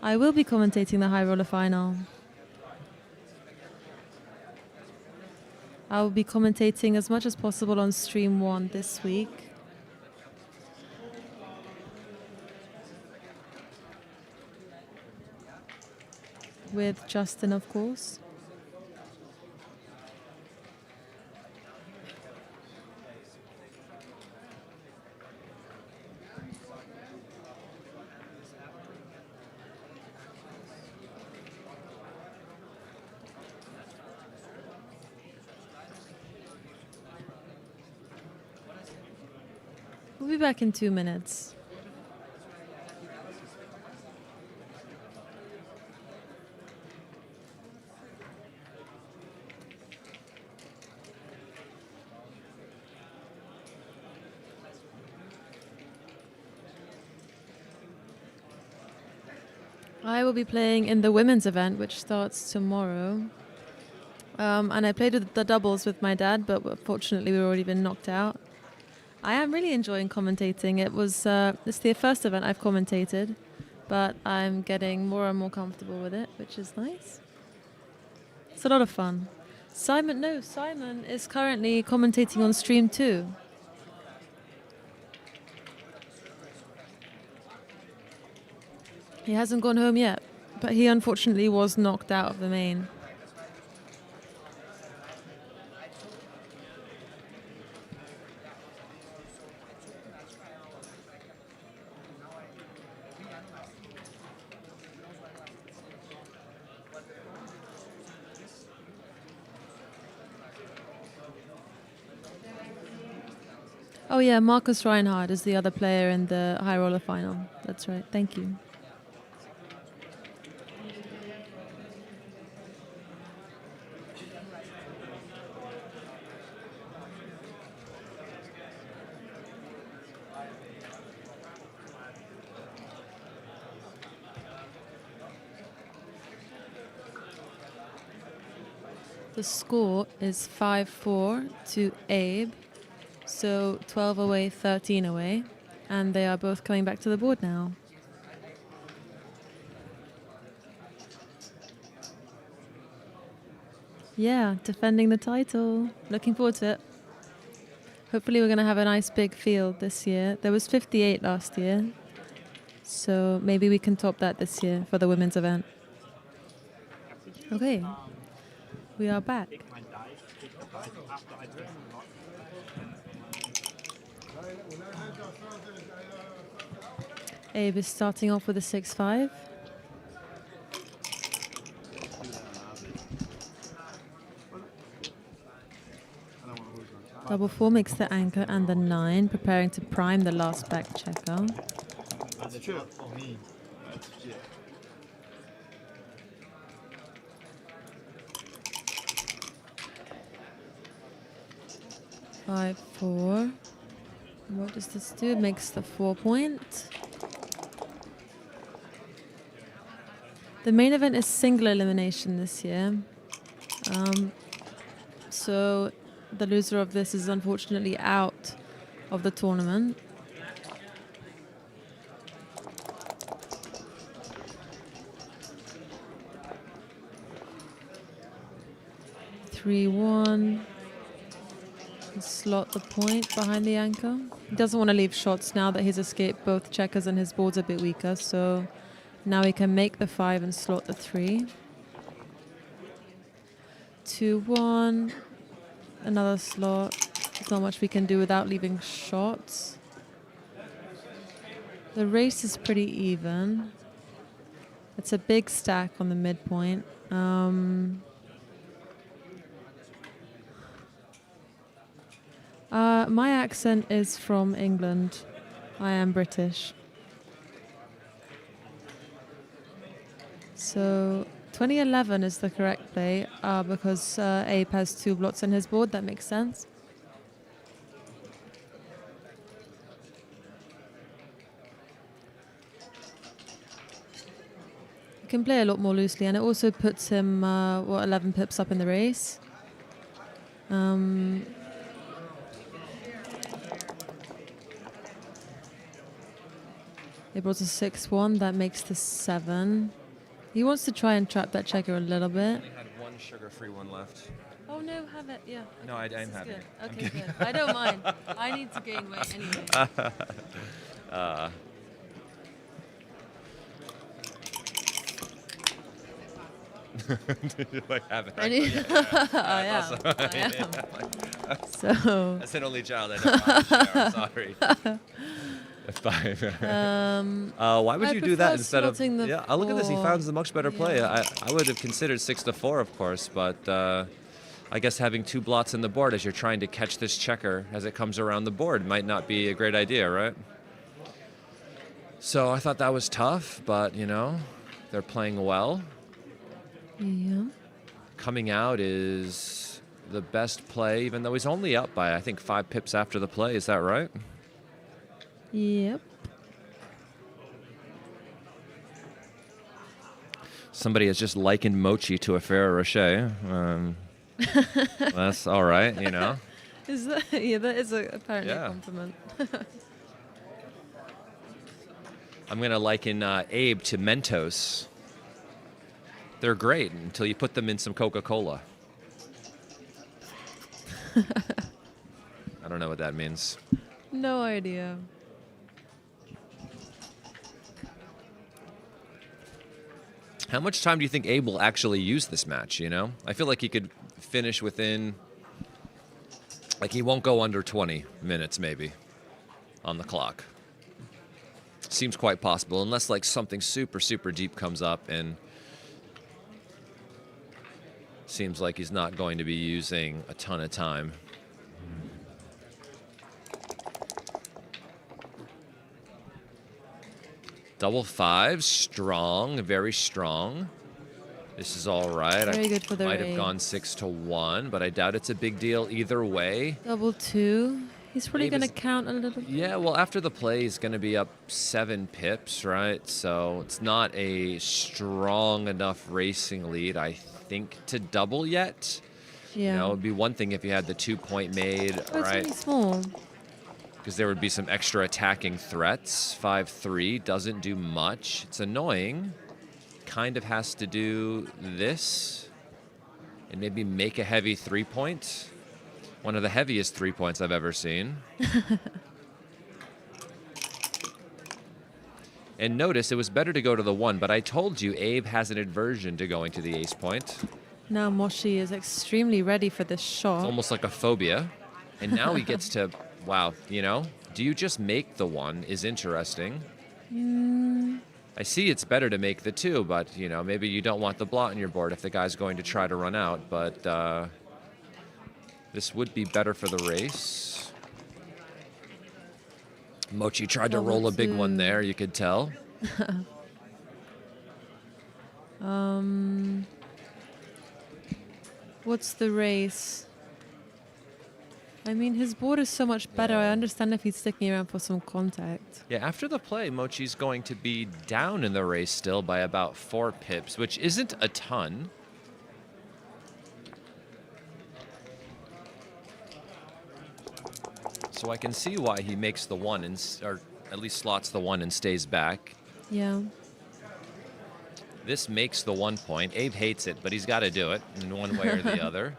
I will be commentating the high roller final. I will be commentating as much as possible on stream 1 this week. With Justin, of course. We'll be back in 2 minutes. I will be playing in the women's event, which starts tomorrow. And I played with the doubles with my dad, but unfortunately we've already been knocked out. I am really enjoying commentating. It's the first event I've commentated, but I'm getting more and more comfortable with it, which is nice. It's a lot of fun. Simon is currently commentating on stream 2. He hasn't gone home yet, but he unfortunately was knocked out of the main. Oh yeah, Marcus Reinhardt is the other player in the high roller final. That's right. Thank you. The score is 5-4 to Abe. So 12 away, 13 away. And they are both coming back to the board now. Yeah, defending the title. Looking forward to it. Hopefully we're going to have a nice big field this year. There was 58 last year. So maybe we can top that this year for the women's event. Okay. We are back. Abe is starting off with a 6-5. Double 4 makes the anchor and the 9, preparing to prime the last back checker. That's true. That's legit. Five, 4. What does this do? It makes the 4-point. The main event is single elimination this year. So the loser of this is unfortunately out of the tournament. Three, 1. Slot the point behind the anchor. He doesn't want to leave shots now that he's escaped both checkers and his board's a bit weaker, so now he can make the 5 and slot the 3. 2, 1. Another slot. There's not much we can do without leaving shots. The race is pretty even. It's a big stack on the midpoint. My accent is from England. I am British. So 2011 is the correct play because Abe has 2 blots on his board. That makes sense. He can play a lot more loosely, and it also puts him 11 pips up in the race. They brought a 6-1. That makes the 7. He wants to try and trap that checker a little bit. I had one sugar-free one left. Oh no, have it. Yeah. Okay, No, I'm this is having good. it. Okay, good. I don't mind. I need to gain weight anyway. I have it. I need. I am. I am. So. That's an only child. I know. I'm sorry. 5. Why would I you do that prefer instead of? slotting the Yeah, look at this. He 4. found the much better play. Yeah. I would have considered 6-4, of course, but I guess having 2 blots in the board as you're trying to catch this checker as it comes around the board might not be a great idea, right? So I thought that was tough, but you know, they're playing well. Yeah. Coming out is the best play, even though he's only up by I think 5 pips after the play. Is that right? Yep. Somebody has just likened Mochy to a Ferrero Rocher. That's all right, you know. Is that? Yeah, that is apparently Yeah. a compliment. I'm going to liken Abe to Mentos. They're great until you put them in some Coca-Cola. I don't know what that means. No idea. How much time do you think Abe will actually use this match, you know? I feel like he could finish within... Like, he won't go under 20 minutes, maybe, on the clock. Seems quite possible, unless, like, something super, super deep comes up and... Seems like he's not going to be using a ton of time. Double 5, strong, very strong. This is all right. Very good for the might have raise. gone 6-1, but I doubt it's a big deal either way. Double 2. He's probably Abe going to is- count a little bit. Yeah, well, after the play, he's going to be up 7 pips, right? So it's not a strong enough racing lead, I think, to double yet. Yeah. You know, it'd be one thing if you had the 2-point made, Oh, it's right? only small. Because there would be some extra attacking threats. 5-3 doesn't do much. It's annoying. Kind of has to do this and maybe make a heavy 3-point. One of the heaviest 3-points I've ever seen. And notice it was better to go to the 1, but I told you Abe has an aversion to going to the ace point. Now Mochy is extremely ready for this shot. It's almost like a phobia. And now he gets to, wow, you know, do you just make the 1 is interesting. I see it's better to make the 2, but, you know, maybe you don't want the blot on your board if the guy's going to try to run out. But this would be better for the race. Mochy tried to Double roll a big one 2. there, you could tell. What's the race? I mean, his board is so much better. I understand if he's sticking around for some contact. Yeah, after the play, Mochy's going to be down in the race still by about 4 pips, which isn't a ton. So I can see why he makes the 1, or at least slots the 1 and stays back. Yeah. This makes the 1 point. Abe hates it, but he's got to do it in one way or the other.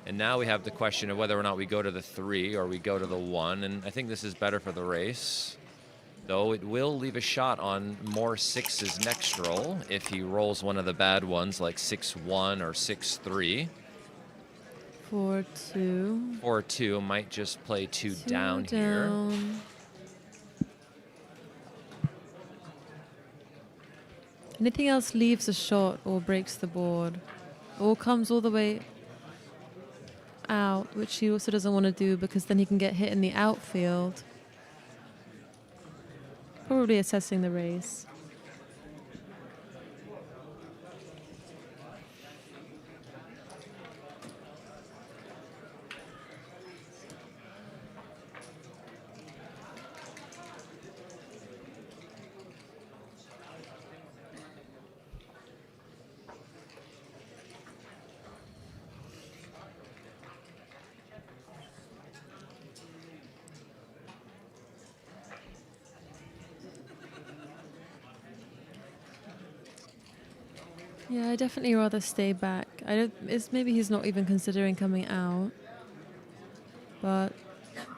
And now we have the question of whether or not we go to the 3 or we go to the 1. And I think this is better for the race. Though it will leave a shot on more 6's next roll if he rolls one of the bad ones like 6-1 or 6-3. 4-2. 4-2 might just play 2 down here. Anything else leaves a shot or breaks the board or comes all the way out, which he also doesn't want to do because then he can get hit in the outfield. Probably assessing the race. Yeah, I definitely rather stay back. I don't. It's maybe he's not even considering coming out. But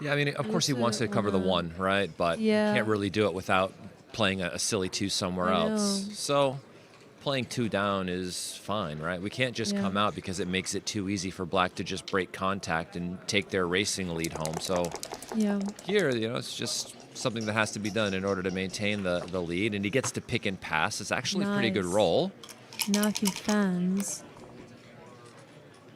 Yeah, I mean, of course he also wants to cover the wanna- 1, right? But Yeah. can't really do it without playing a silly 2 somewhere I else. know. So playing 2 down is fine, right? We can't just Yeah. come out because it makes it too easy for black to just break contact and take their racing lead home. So yeah, here, it's just something that has to be done in order to maintain the lead. And he gets to pick and pass. It's actually a pretty good Nice. roll. now if he fans,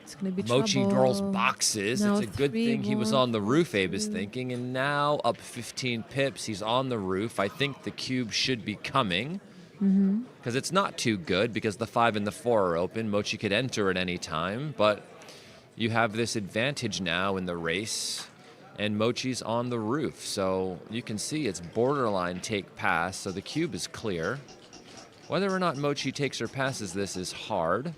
it's gonna be Mochy trouble. rolls boxes. Now It's a good 3, thing he was 1, on the roof, Abe is 2. thinking. And now up 15 pips, he's on the roof. I think the cube should be coming. Because it's not too good because the 5 and the 4 are open. Mochy could enter at any time, but you have this advantage now in the race, and Mochy's on the roof. So you can see it's borderline take pass, so the cube is clear. Whether or not Mochy takes or passes this is hard.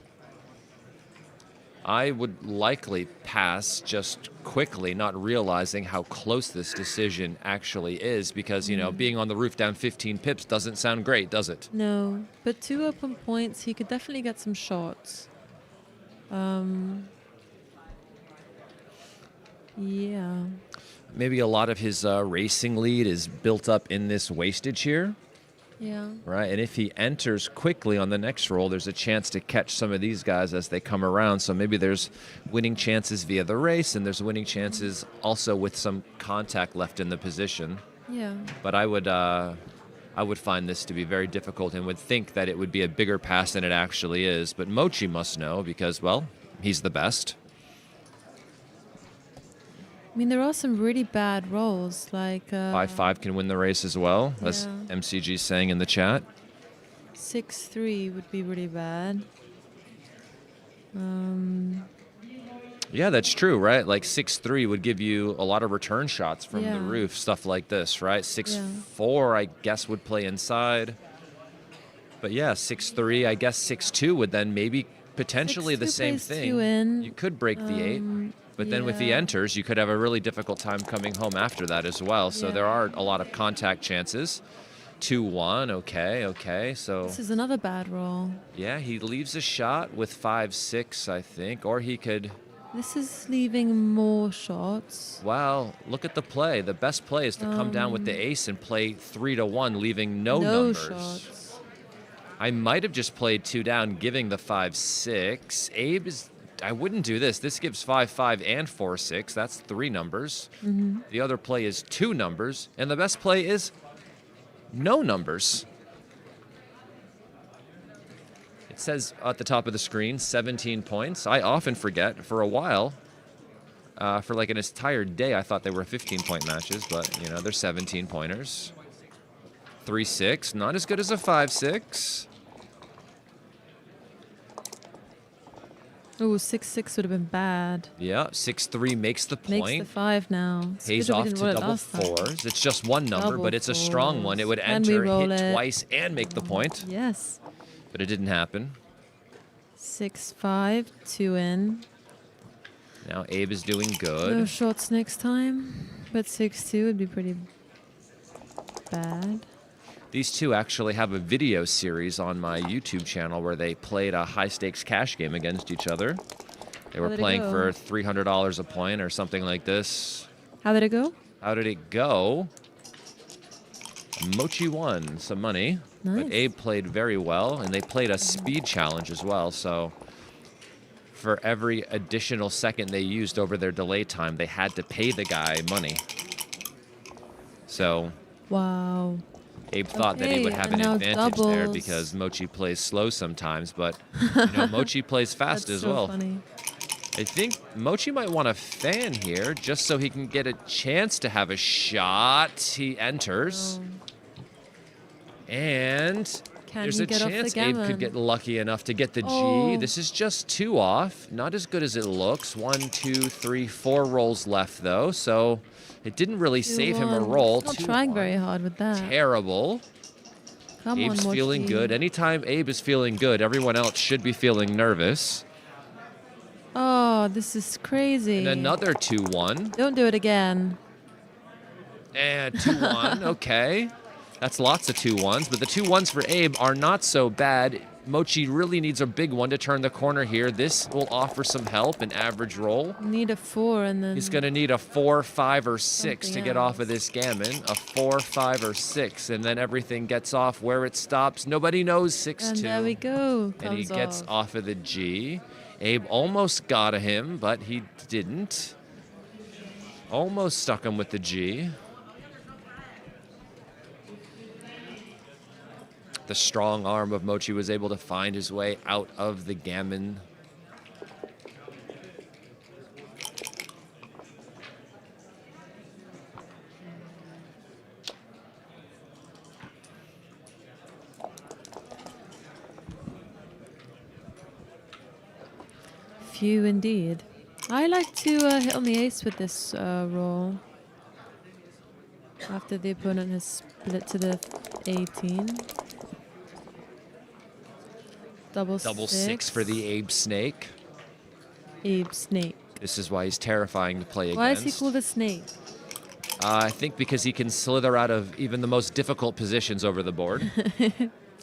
I would likely pass just quickly, not realizing how close this decision actually is because, being on the roof down 15 pips doesn't sound great, does it? No, but 2 open points, he could definitely get some shots. Yeah. Maybe a lot of his racing lead is built up in this wastage here, Yeah. right? And if he enters quickly on the next roll, there's a chance to catch some of these guys as they come around. So maybe there's winning chances via the race, and there's winning chances also with some contact left in the position. Yeah. But I would find this to be very difficult and would think that it would be a bigger pass than it actually is. But Mochy must know because, well, he's the best. I mean, there are some really bad rolls, like 5-5 can win the race as well, as Yeah. MCG's saying in the chat. 6-3 would be really bad. Yeah, that's true, right? Like 6-3 would give you a lot of return shots from the Yeah. roof, stuff like this, right? 6-4, I guess, would play inside. But yeah, 6-3, I guess 6-2 would then maybe potentially the 6-2 same plays thing. 2 in. You could break the 8. But then if he yeah. enters, you could have a really difficult time coming home after that as well. So Yeah. there are a lot of contact chances. 2-1, okay. So This is another bad roll. yeah, he leaves a shot with 5-6, I think. Or he could, This is leaving more shots. well, look at the play. The best play is to come down with the ace and play 3-1, leaving no numbers. shots. I might have just played 2 down, giving the 5-6. Abe is, I wouldn't do this. This gives 5-5 and 4-6. That's 3 numbers. The other play is 2 numbers. And the best play is no numbers. It says at the top of the screen, 17 points. I often forget. For a while, for like an entire day, I thought they were 15-point matches. But, they're 17-pointers. 3-6, not as good as a 5-6. Oh, 6-6 would have been bad. Yeah, 6-3 makes the Makes point. the 5 now. It's Pays good that we off didn't to roll it double last time. 4s. It's just one number, Double but it's a strong one. It would 4s. Can we enter, roll hit it? twice, and make the point. Yes. But it didn't happen. 6-5, 2 in. Now Abe is doing No good. shots next time. But 6-2 would be pretty bad. These two actually have a video series on my YouTube channel where they played a high-stakes cash game against each other. They were did it playing go? for $300 a point or something like this. How did it go? How did it go? Mochy won some money, Nice. but Abe played very well, and they played a speed challenge as well. So for every additional second they used over their delay time, they had to pay the guy money. So Wow. Abe thought that he would Okay, have and an now advantage there doubles. because Mochy plays slow sometimes, but Mochy plays fast That's as so well. funny. I think Mochy might want a fan here just so he can get a chance to have a shot. He enters. And Can there's he a get off the chance Abe gammon? could get lucky enough to get the G. Oh. This is just 2 off. Not as good as it looks. 1, 2, 3, 4 rolls left, though. So it didn't really save him a 2-1. roll. Not 2-1. trying very hard with that. Terrible. Come Abe's on, feeling Mochy. good. Anytime Abe is feeling good, everyone else should be feeling nervous. Oh, this is crazy. And another 2-1. Don't do it again. And 2-1, okay. That's lots of 2-1s, but the 2-1s for Abe are not so bad. Mochy really needs a big one to turn the corner here. This will offer some help, an average roll. Need a 4 and then... He's going to need a 4, 5, or 6 to Something get off of else. this gammon. A 4, 5, or 6, and then everything gets off where it stops. Nobody knows 6-2. And there we go. And he Comes gets off of the G. Abe almost got him, but he didn't. Almost stuck him with the G. The strong arm of Mochy was able to find his way out of the gammon. Few indeed. I like to hit on the ace with this roll. After the opponent has split to the 18. Double Six for the Abe Snake. Abe Snake. This is why he's terrifying to play Why against. is he called a snake? I think because he can slither out of even the most difficult positions over the board.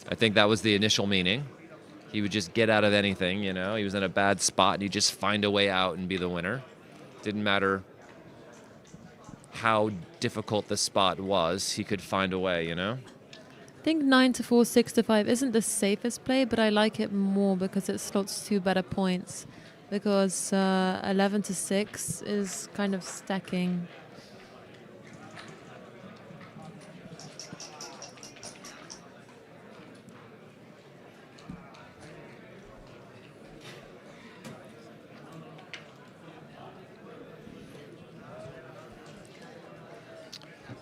I think that was the initial meaning. He would just get out of anything, you know. He was in a bad spot and he'd just find a way out and be the winner. Didn't matter how difficult the spot was, he could find a way, you know. I think 9 to 4, 6 to 5 isn't the safest play, but I like it more because it slots 2 better points. Because 11 to 6 is kind of stacking.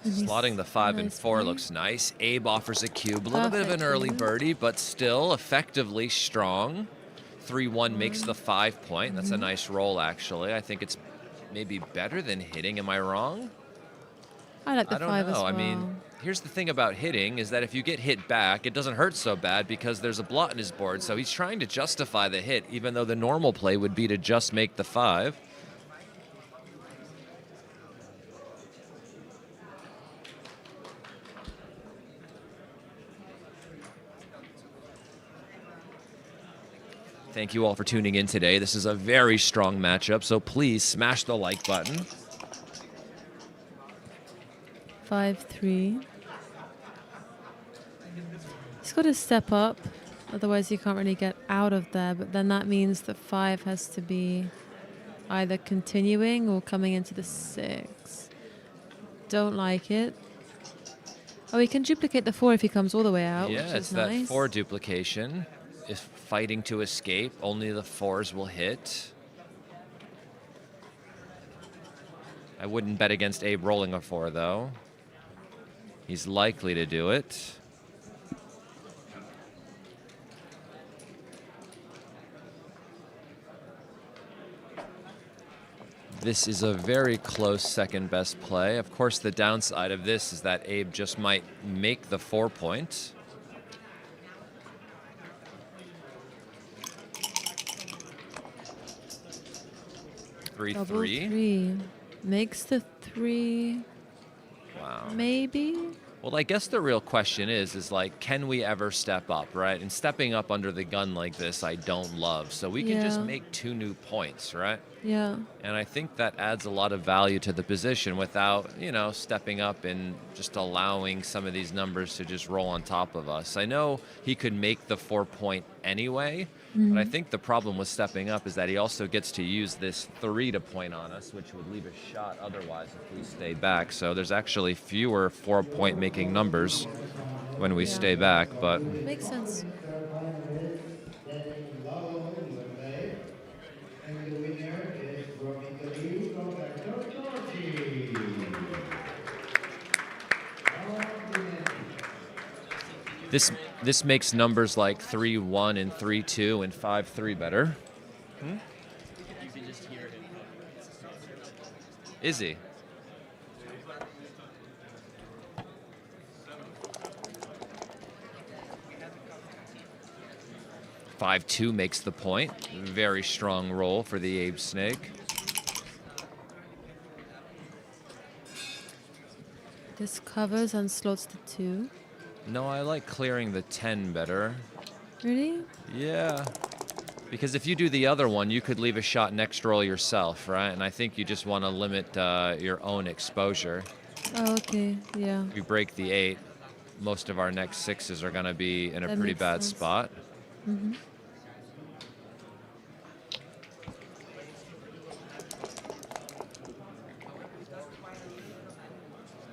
Slotting the 5 and Nice 4 play. looks nice. Abe offers a cube. A little bit of an Perfect early play. birdie, but still effectively strong. 3-1 makes the 5 point. That's a nice roll, actually. I think it's maybe better than hitting. Am I wrong? I like the I don't 5 know. as well. I mean, here's the thing about hitting is that if you get hit back, it doesn't hurt so bad because there's a blot in his board. So he's trying to justify the hit, even though the normal play would be to just make the 5. Thank you all for tuning in today. This is a very strong matchup, so please smash the like button. 5-3. He's got to step up, otherwise you can't really get out of there. But then that means the 5 has to be either continuing or coming into the 6. Don't like it. Oh, he can duplicate the 4 if he comes all the way out, Yeah, which it's is that nice. 4 duplication. Is fighting to escape. Only the 4s will hit. I wouldn't bet against Abe rolling a 4, though. He's likely to do it. This is a very close second best play. Of course, the downside of this is that Abe just might make the 4 point. Double 3-3. 3. Makes the 3. Wow. Maybe? Well, I guess the real question is like, can we ever step up, right? And stepping up under the gun like this, I don't love. So we can just Yeah. make 2 new points, right? Yeah. And I think that adds a lot of value to the position without, you know, stepping up and just allowing some of these numbers to just roll on top of us. I know he could make the 4 point anyway, but I think the problem with stepping up is that he also gets to use this 3 to point on us, which would leave a shot otherwise if we stay back. So there's actually fewer 4 point making numbers when we stay back, but Makes sense. this makes numbers like 3-1 and 3-2 and 5-3 better. Is he? (5-2) makes the point. Very strong roll for the Abe Snake. This covers and slots the 2. No, I like clearing the 10 better. Really? Yeah. Because if you do the other one, you could leave a shot next roll yourself, right? And I think you just want to limit your own exposure. Oh, okay. Yeah. If we break the 8, most of our next 6s are going to be in a That pretty makes bad sense. spot. Mm-hmm.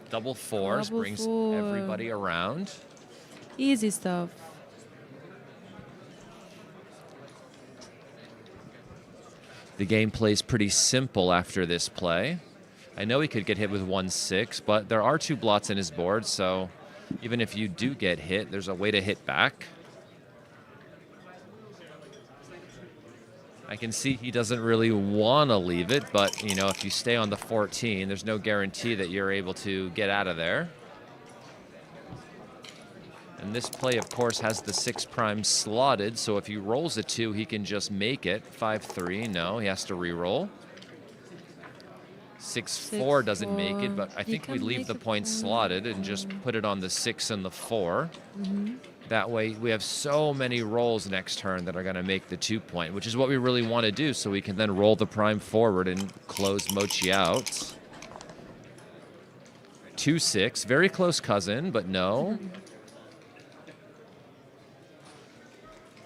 Double 4s Double brings 4. everybody around. Easy stuff. The game plays pretty simple after this play. I know he could get hit with 1-6, but there are 2 blots in his board, so even if you do get hit, there's a way to hit back. I can see he doesn't really want to leave it, but you know, if you stay on the 14, there's no guarantee that you're able to get out of there. And this play, of course, has the 6 prime slotted, so if he rolls a 2, he can just make it. 5-3, no, he has to re-roll. 6-4 doesn't make it, but I You think we can leave make the it point slotted and just put it on the 6 and the 4. That way, we have so many rolls next turn that are going to make the 2 point, which is what we really want to do, so we can then roll the prime forward and close Mochy out. 2-6, very close cousin, but no.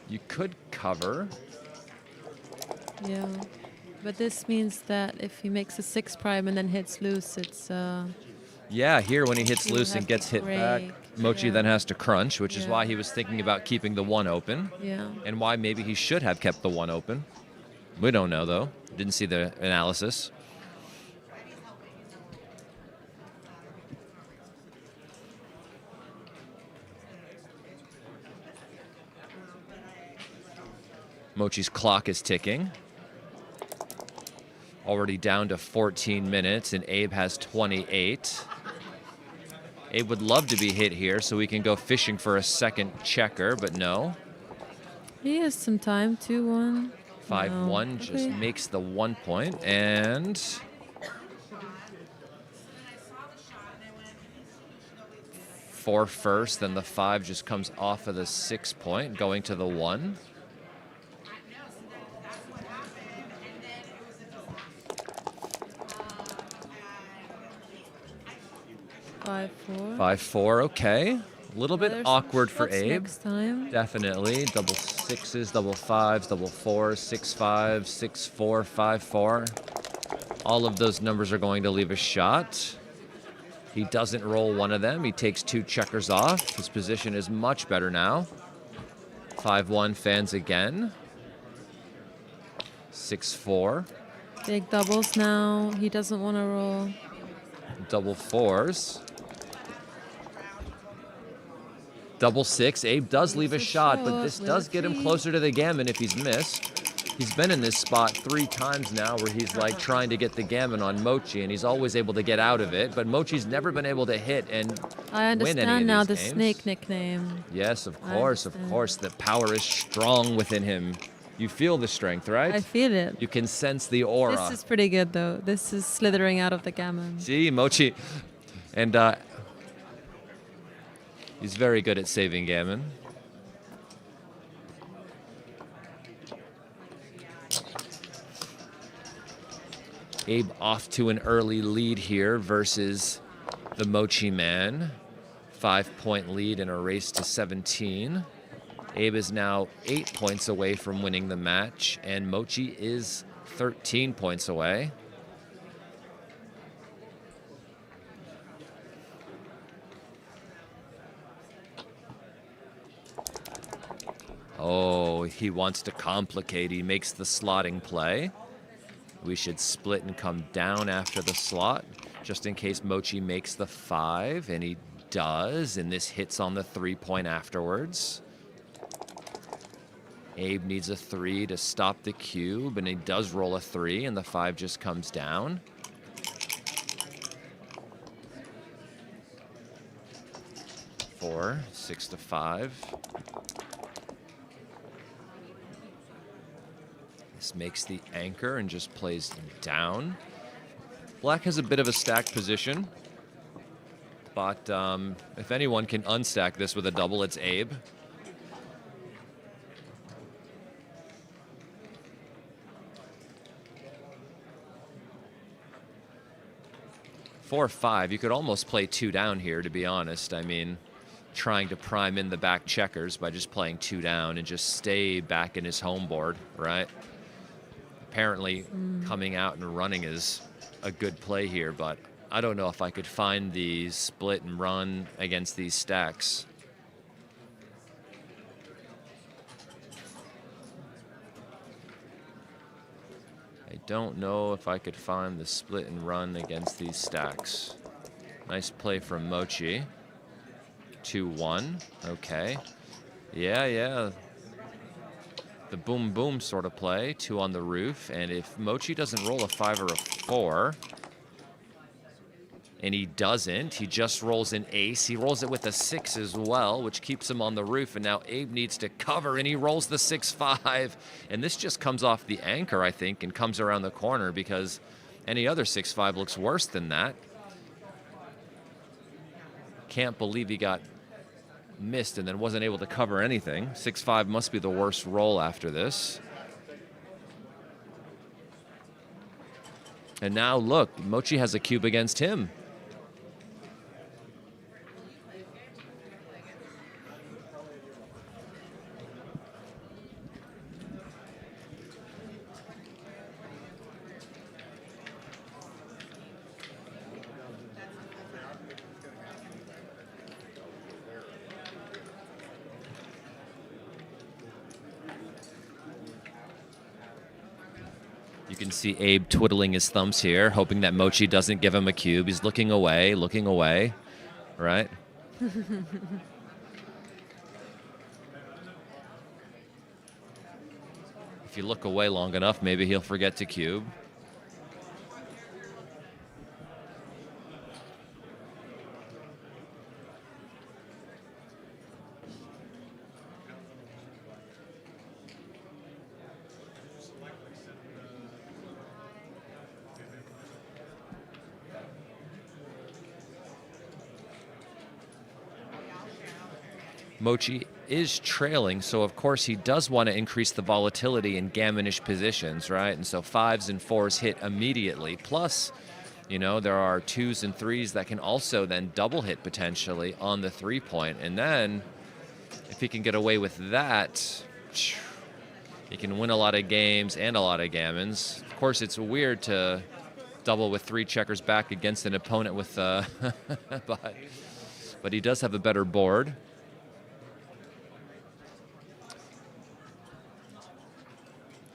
You could cover. Yeah. But this means that if he makes a 6 prime and then hits loose, it's Yeah, here when he hits You loose and have gets to hit back, break, Mochy yeah. then has to crunch, which is Yeah. why he was thinking about keeping the 1 open, yeah. and why maybe he should have kept the 1 open. We don't know, though. Didn't see the analysis. Mochy's clock is ticking. Already down to 14 minutes, and Abe has 28. Abe would love to be hit here so we can go fishing for a second checker, but no. He has some time. 2-1. 5-1 No. just Okay. makes the 1 point, and 4 first, then the 5 just comes off of the 6 point, going to the 1. Five, 4. 5-4, okay. A little bit There's awkward for shots Abe. Next time. Definitely. Double 6s, double 5s, double 4s, 6-5, 6-4, 5-4. All of those numbers are going to leave a shot. He doesn't roll one of them. He takes 2 checkers off. His position is much better now. 5-1 fans again. 6-4. Big doubles now. He doesn't want to roll. Double 4s. Double 6. Abe does leave a Leaves a shot, but shot this with does a get him 3. closer to the gammon if he's missed. He's been in this spot 3 times now where he's like trying to get the gammon on Mochy, and he's always able to get out of it, but Mochy's never been able to hit and I win any understand of now these the games. snake nickname. Yes, of I course. understand. The power is strong within him. You feel the strength, right? I feel it. You can sense the aura. This is pretty good, though. This is slithering out of the gammon. See, Mochy. And he's very good at saving gammon. Abe off to an early lead here versus the Mochy man. 5-point lead in a race to 17. Abe is now 8 points away from winning the match, and Mochy is 13 points away. Oh, he wants to complicate. He makes the slotting play. We should split and come down after the slot, just in case Mochy makes the 5, and he does, and this hits on the 3-point afterwards. Abe needs a 3 to stop the cube, and he does roll a 3, and the 5 just comes down. Four, 6-5. This makes the anchor and just plays down. Black has a bit of a stacked position, but if anyone can unstack this with a double, it's Abe. 4-5. You could almost play 2 down here, to be honest. I mean, trying to prime in the back checkers by just playing 2 down and just stay back in his home board, right? Apparently, coming out and running is a good play here, but I don't know if I could find the split and run against these stacks. I don't know if I could find the split and run against these stacks. Nice play from Mochy. 2-1. Okay. Yeah. The boom boom sort of play. 2 on the roof. And if Mochy doesn't roll a 5 or a 4, and he doesn't, he just rolls an ace. He rolls it with a 6 as well, which keeps him on the roof. And now Abe needs to cover, and he rolls the 6-5. And this just comes off the anchor, I think, and comes around the corner, because any other 6-5 looks worse than that. Can't believe he got missed and then wasn't able to cover anything. 6-5 must be the worst roll after this. And now look, Mochy has a cube against him. You can see Abe twiddling his thumbs here, hoping that Mochy doesn't give him a cube. He's looking away, right? If you look away long enough, maybe he'll forget to cube. Mochy is trailing, so of course he does want to increase the volatility in gammonish positions, right? And so 5s and 4s hit immediately. Plus, you know, there are 2s and 3s that can also then double hit potentially on the 3-point. And then if he can get away with that, he can win a lot of games and a lot of gammons. Of course, it's weird to double with 3 checkers back against an opponent with, but he does have a better board.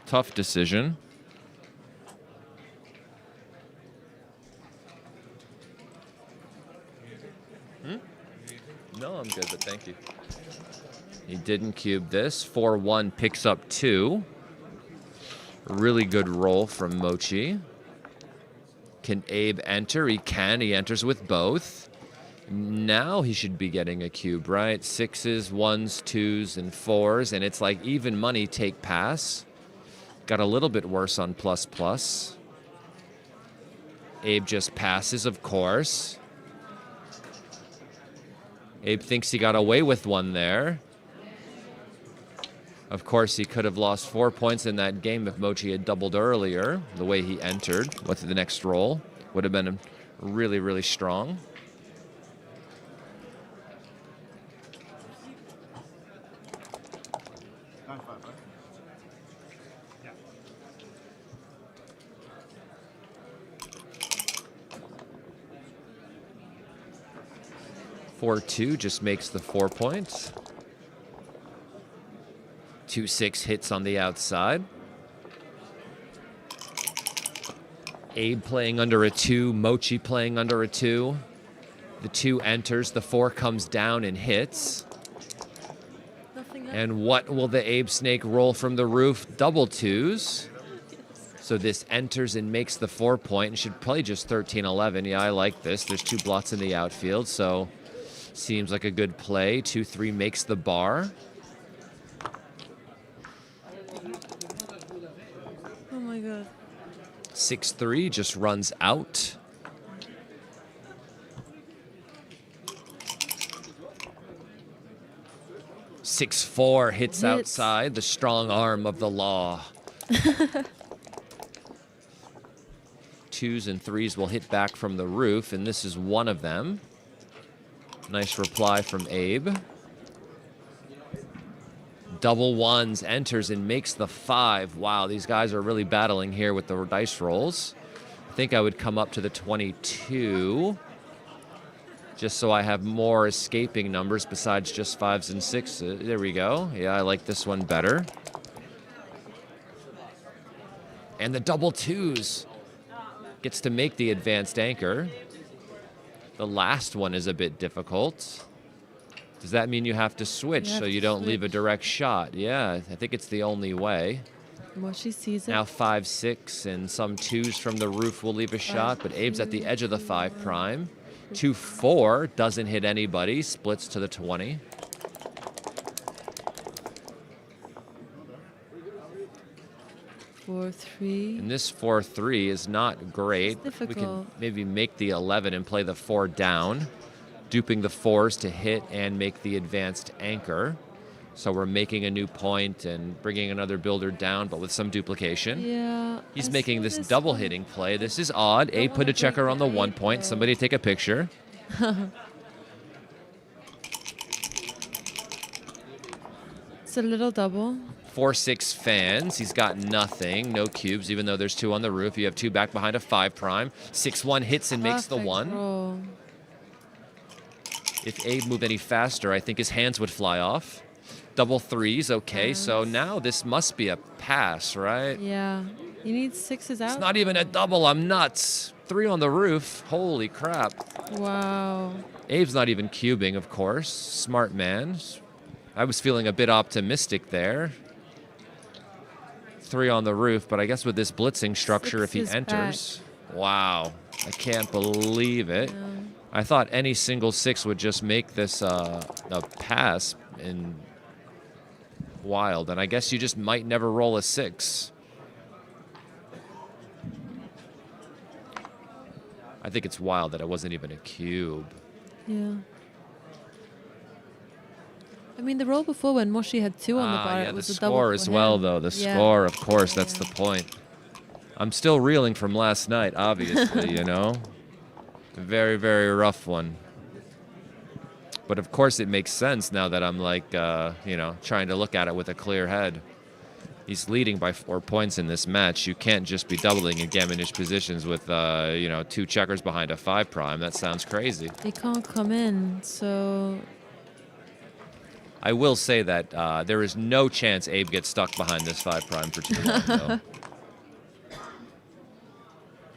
Tough decision. No, I'm good, but thank you. He didn't cube this. 4-1 picks up 2. Really good roll from Mochy. Can Abe enter? He can. He enters with both. Now he should be getting a cube, right? 6s, 1s, 2s, and 4s, and it's like even money, take pass. Got a little bit worse on plus. Abe just passes, of course. Abe thinks he got away with one there. Of course, he could have lost 4 points in that game if Mochy had doubled earlier. The way he entered with the next roll would have been really, really strong. Yeah. 4-2 just makes the 4 points. 2-6 hits on the outside. Abe playing under a 2, Mochy playing under a 2. The 2 enters, the 4 comes down and hits. And what will the Abe snake roll from the roof? Double 2s. So this enters and makes the 4 point and should play just 13-11. Yeah, I like this. There's 2 blots in the outfield, so seems like a good play. 2-3 makes the bar. Oh my god. 6-3 just runs out. Six 4 hits outside, the strong arm of the law. 2s and 3s will hit back from the roof, and this is one of them. Nice reply from Abe. Double 1s enters and makes the 5. Wow, these guys are really battling here with the dice rolls. I think I would come up to the 22, just so I have more escaping numbers besides just 5s and 6s. There we go. Yeah, I like this one better. And the double 2s gets to make the advanced anchor. The last one is a bit difficult. Does that mean you have to switch so you don't leave a direct shot? Yeah, I think it's the only way. Mochy sees it. Now 5, 6, and some 2s from the roof will leave a shot, but Abe's at the edge of the 5 prime. 2, 4 doesn't hit anybody, splits to the 20. Four, 3. And this 4-3 is not great. It's We can difficult. maybe make the 11 and play the 4 down, duping the 4s to hit and make the advanced anchor. So we're making a new point and bringing another builder down, but with some duplication. Yeah. He's I making see this double one. hitting play. This is odd. Abe put a checker on the 1 point. Somebody take a picture. It's a little double. 4-6 fans. He's got nothing. No cubes, even though there's 2 on the roof. You have 2 back behind a 5 prime. 6-1 hits and makes the Perfect 1. roll. If Abe moved any faster, I think his hands would fly off. Double 3s, okay. So now this must be a pass, right? Yeah. You need 6s out. It's not even a double. I'm nuts. 3 on the roof. Holy crap. Wow. Abe's not even cubing, of course. Smart man. I was feeling a bit optimistic there. 3 on the roof, but I guess with this blitzing structure, if he 6 is enters. Wow. I can't believe it. Yeah. I thought any single 6 would just make this a pass in wild, and I guess you just might never roll a 6. I think it's wild that it wasn't even a cube. Yeah. I mean, the roll before when Mochy had 2 on the bar, Yeah, it was the a double score for as well, him. though. The Yeah. score, of course, that's Yeah. the point. I'm still reeling from last night, obviously, you know? A very, very rough one. But of course it makes sense now that I'm like, you know, trying to look at it with a clear head. He's leading by 4 points in this match. You can't just be doubling in gammonish positions with, you know, 2 checkers behind a 5 prime. That sounds crazy. They can't come in, so I will say that there is no chance Abe gets stuck behind this 5 prime for too long, though.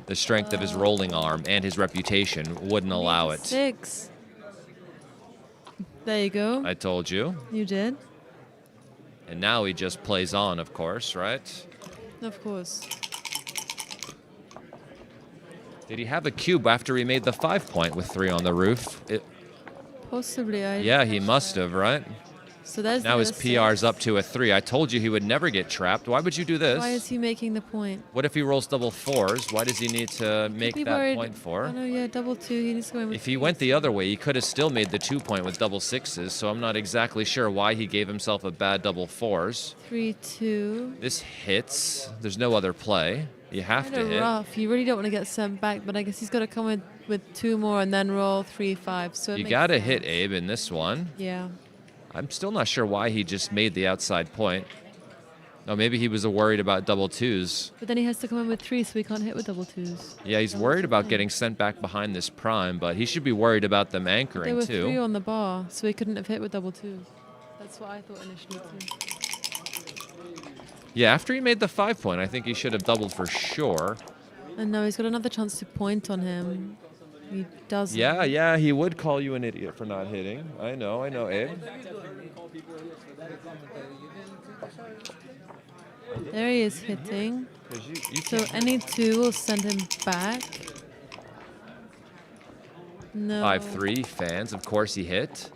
The strength of his rolling arm and his reputation wouldn't allow it. 6. There you go. I told you. You did. And now he just plays on, of course, right? Of course. Did he have a cube after he made the 5 point with 3 on the roof? Possibly. Yeah, he must have, right? So there's Now his the PR's 6. up to a 3. I told you he would never get trapped. Why would you do this? Why is he making the point? What if he rolls double 4s? Why does he need to make Be that worried- point for? Oh no, yeah, double 2. He needs to go in with If he went the other way, he could have still made the 2 point with double 6s, so I'm not exactly sure why he gave himself a bad double 4s. 3, 2. This hits. There's no other play. You have Kind to of hit. rough. You really don't want to get sent back, but I guess he's got to come in with 2 more and then roll 3, 5. So it You makes got to sense. hit Abe in this one. Yeah. I'm still not sure why he just made the outside point. Oh, maybe he was worried about double 2s. But then he has to come in with 3, so he can't hit with double 2s. Yeah, he's worried about getting sent back behind this prime, but he should be worried about them There anchoring were 3 too. on the bar, so he couldn't have hit with double 2s. That's what I thought initially too. Yeah, after he made the 5 point, I think he should have doubled for sure. And now he's got another chance to point on him. He doesn't. Yeah, he would call you an idiot for not hitting. I know, Abe. There he is hitting. 'Cause you So can't- any 2 will send him back. No. 5-3 fans, of course he hit.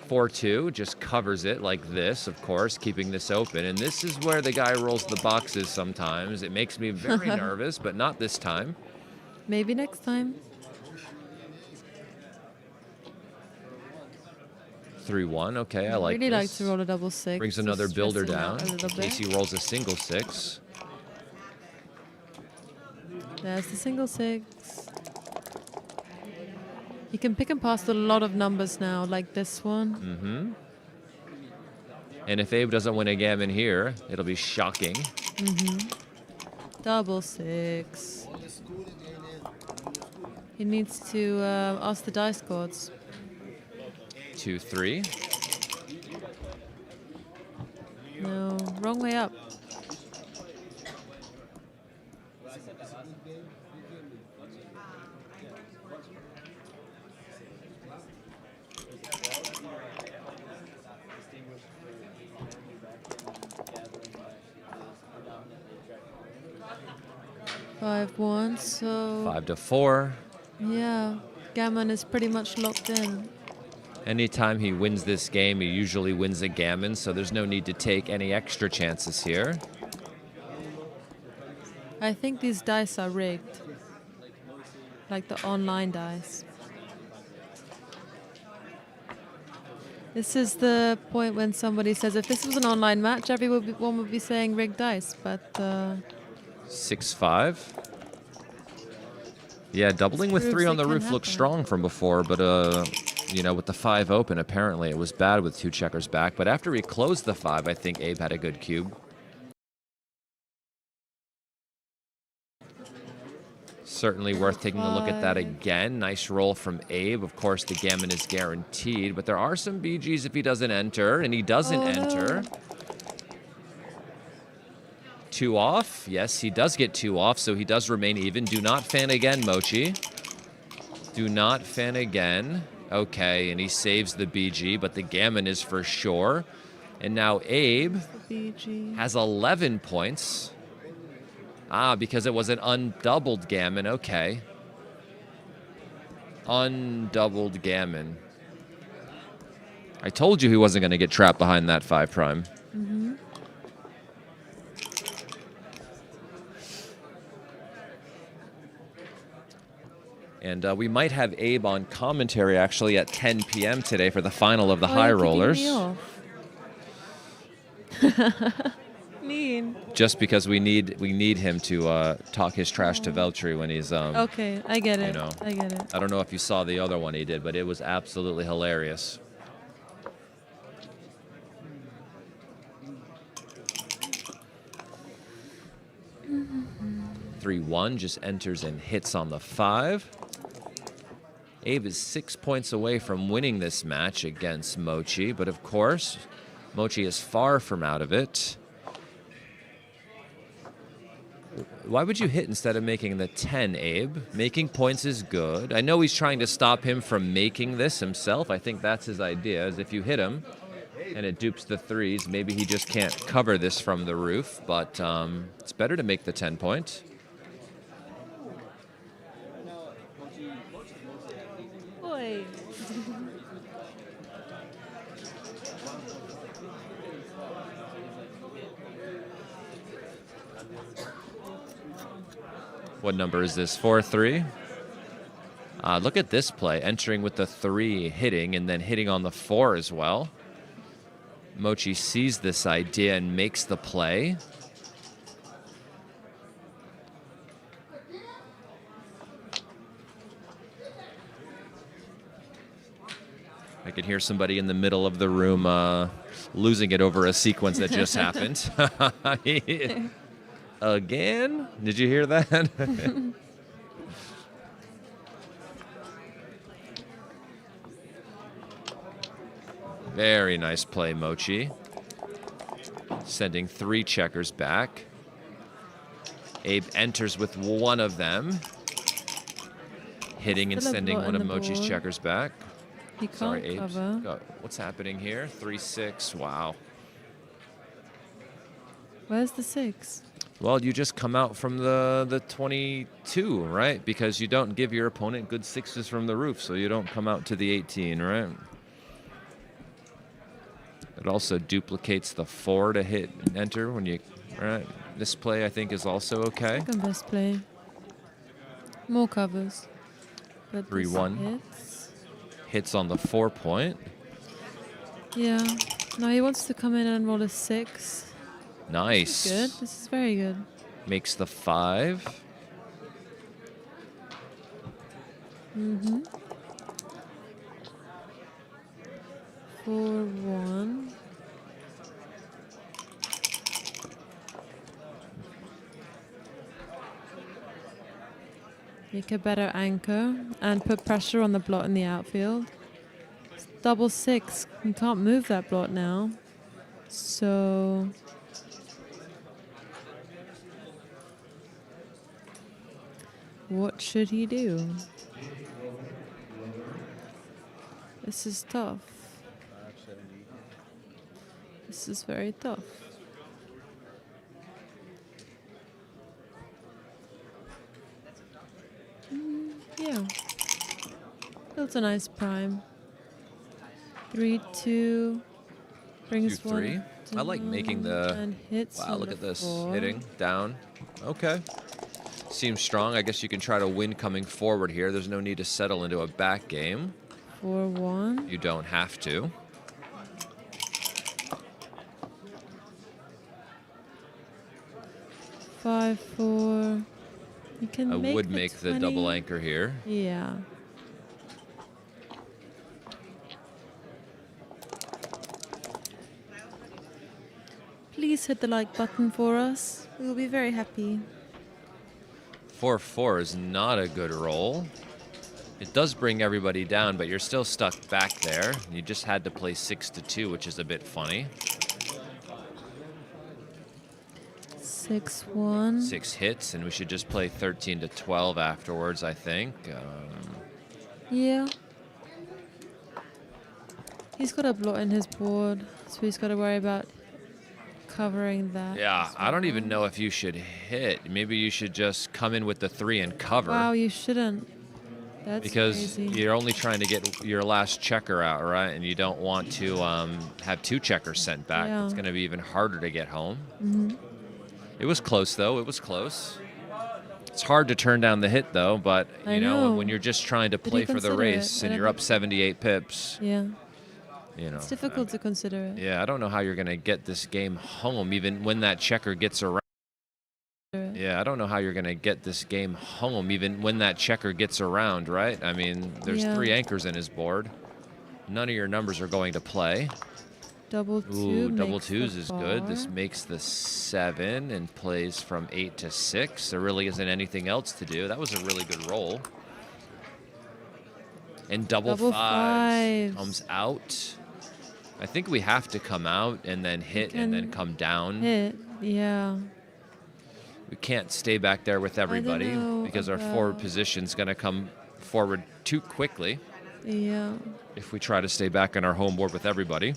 4-2 just covers it like this, of course, keeping this open. And this is where the guy rolls the boxes sometimes. It makes me very nervous, but not this time. Maybe next time. 3-1, okay, I like really like this. to roll a double 6. Brings to another builder stress him down out a in little case bit. he rolls a single 6. There's the single six. You can pick and pass a lot of numbers now, like this one. Mm-hmm. And if Abe doesn't win a gammon here, it'll be shocking. Mm-hmm. Double six. He needs to ask the dice gods. 2-3. No, wrong way up. Five one, so 5-4. yeah, gammon is pretty much locked in. Anytime he wins this game, he usually wins a gammon, so there's no need to take any extra chances here. I think these dice are rigged, like the online dice. This is the point when somebody says, if this was an online match, everyone would be saying rigged dice, but 6-5. Yeah, doubling with proves 3 on it the can roof looked happen. strong from before, but you know, with the 5 open, apparently it was bad with 2 checkers back. But after he closed the 5, I think Abe had a good cube. Certainly worth taking a look at that again. Nice roll from Abe. Of course, the gammon is guaranteed, but there are some BGs if he doesn't enter, and he doesn't enter. 2 off. Yes, he does get 2 off, so he does remain even. Do not fan again, Mochy. Do not fan again. Okay, and he saves the BG, but the gammon is for sure. And now Abe BG. has 11 points. Ah, because it was an undoubled gammon. Okay. Undoubled gammon. I told you he wasn't going to get trapped behind that 5 prime. Mm-hmm. And we might have Abe on commentary actually at 10 p.m. today for the final of the High Rollers. Mean. Just because we need him to talk his trash to Veltri when he's Okay, I get it. you know. I get it. I don't know if you saw the other one he did, but it was absolutely hilarious. Mm-hmm. 3-1 just enters and hits on the 5. Abe is 6 points away from winning this match against Mochy, but of course, Mochy is far from out of it. Why would you hit instead of making the 10, Abe? Making points is good. I know he's trying to stop him from making this himself. I think that's his idea, is if you hit him and it dupes the 3s, maybe he just can't cover this from the roof, but it's better to make the 10 point. Oi. What number is this? 4-3? Look at this play. Entering with the 3, hitting, and then hitting on the 4 as well. Mochy sees this idea and makes the play. I can hear somebody in the middle of the room losing it over a sequence that just happened. Again? Did you hear that? Very nice play, Mochy. Sending 3 checkers back. Abe enters with 1 of them. Hitting and Still a sending blot one on of the Mochi's board. checkers back. He can't Sorry, Abe. cover. What's happening here? 3-6. Wow. Where's the 6? Well, you just come out from the 22, right? Because you don't give your opponent good 6s from the roof, so you don't come out to the 18, right? It also duplicates the 4 to hit and enter when you, right? This play, I think, is also okay. Second best play. More covers. But this 3-1. hits. Hits on the 4 point. Yeah. No, he wants to come in and roll a 6. Nice. Good. This is very good. Makes the 5. Mm-hmm. 4-1. Make a better anchor and put pressure on the blot in the outfield. It's double 6. You can't move that blot now. So what should he do? This is tough. This is very tough. Yeah. Built a nice prime. 3-2. Brings 2-3. I like making the. and hits. Wow, on look the at this. 4. Hitting down. Okay. Seems strong. I guess you can try to win coming forward here. There's no need to settle into a back game. 4-1. You don't have to. Five, 4. You can I make would the make 20. the double anchor here. Yeah. Please hit the like button for us. We will be very happy. 4-4 is not a good roll. It does bring everybody down, but you're still stuck back there. You just had to play 6-2, which is a bit funny. 6-1. 6 hits, and we should just play 13-12 afterwards, I think. Yeah. He's got a blot in his board, so he's got to worry about covering that. Yeah, as I don't well. even know if you should hit. Maybe you should just come in with the 3 and cover. Wow, you shouldn't. That's Because crazy. you're only trying to get your last checker out, right? And you don't want to have 2 checkers sent back. Yeah. It's going to be even harder to get home. Mhm. It was close, though. It was close. It's hard to turn down the hit, though. But, I you know, know. when you're just trying to Did play you for the consider it? race I and don't you're up think- 78 pips, Yeah. you know. It's difficult to consider it. Yeah, I don't know how you're going to get this game home, even when that checker gets around. Yeah, I don't know how you're going to get this game home, even when that checker gets around, right? I mean, there's Yeah. 3 anchors in his board. None of your numbers are going to play. Double 2. Ooh, double makes the 2s is good. This bar. makes the 7 and plays from 8 to 6. There really isn't anything else to do. That was a really good roll. And double fives comes out. I think we have to come out and then hit and then can come down. Hit. Yeah. We can't stay back there with everybody know because our forward about- position's going to come forward too quickly Yeah. if we try to stay back on our home board with everybody.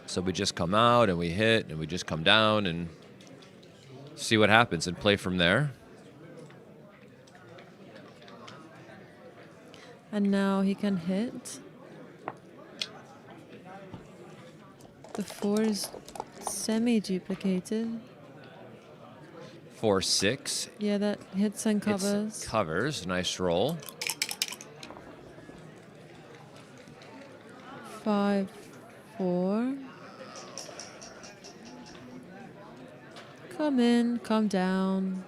So we just come out and we hit and we just come down and see what happens and play from there. And now he can hit. The 4 is semi-duplicated. 4-6. Yeah, that hits and It's covers. covers. Nice roll. 5-4. Come in, come down.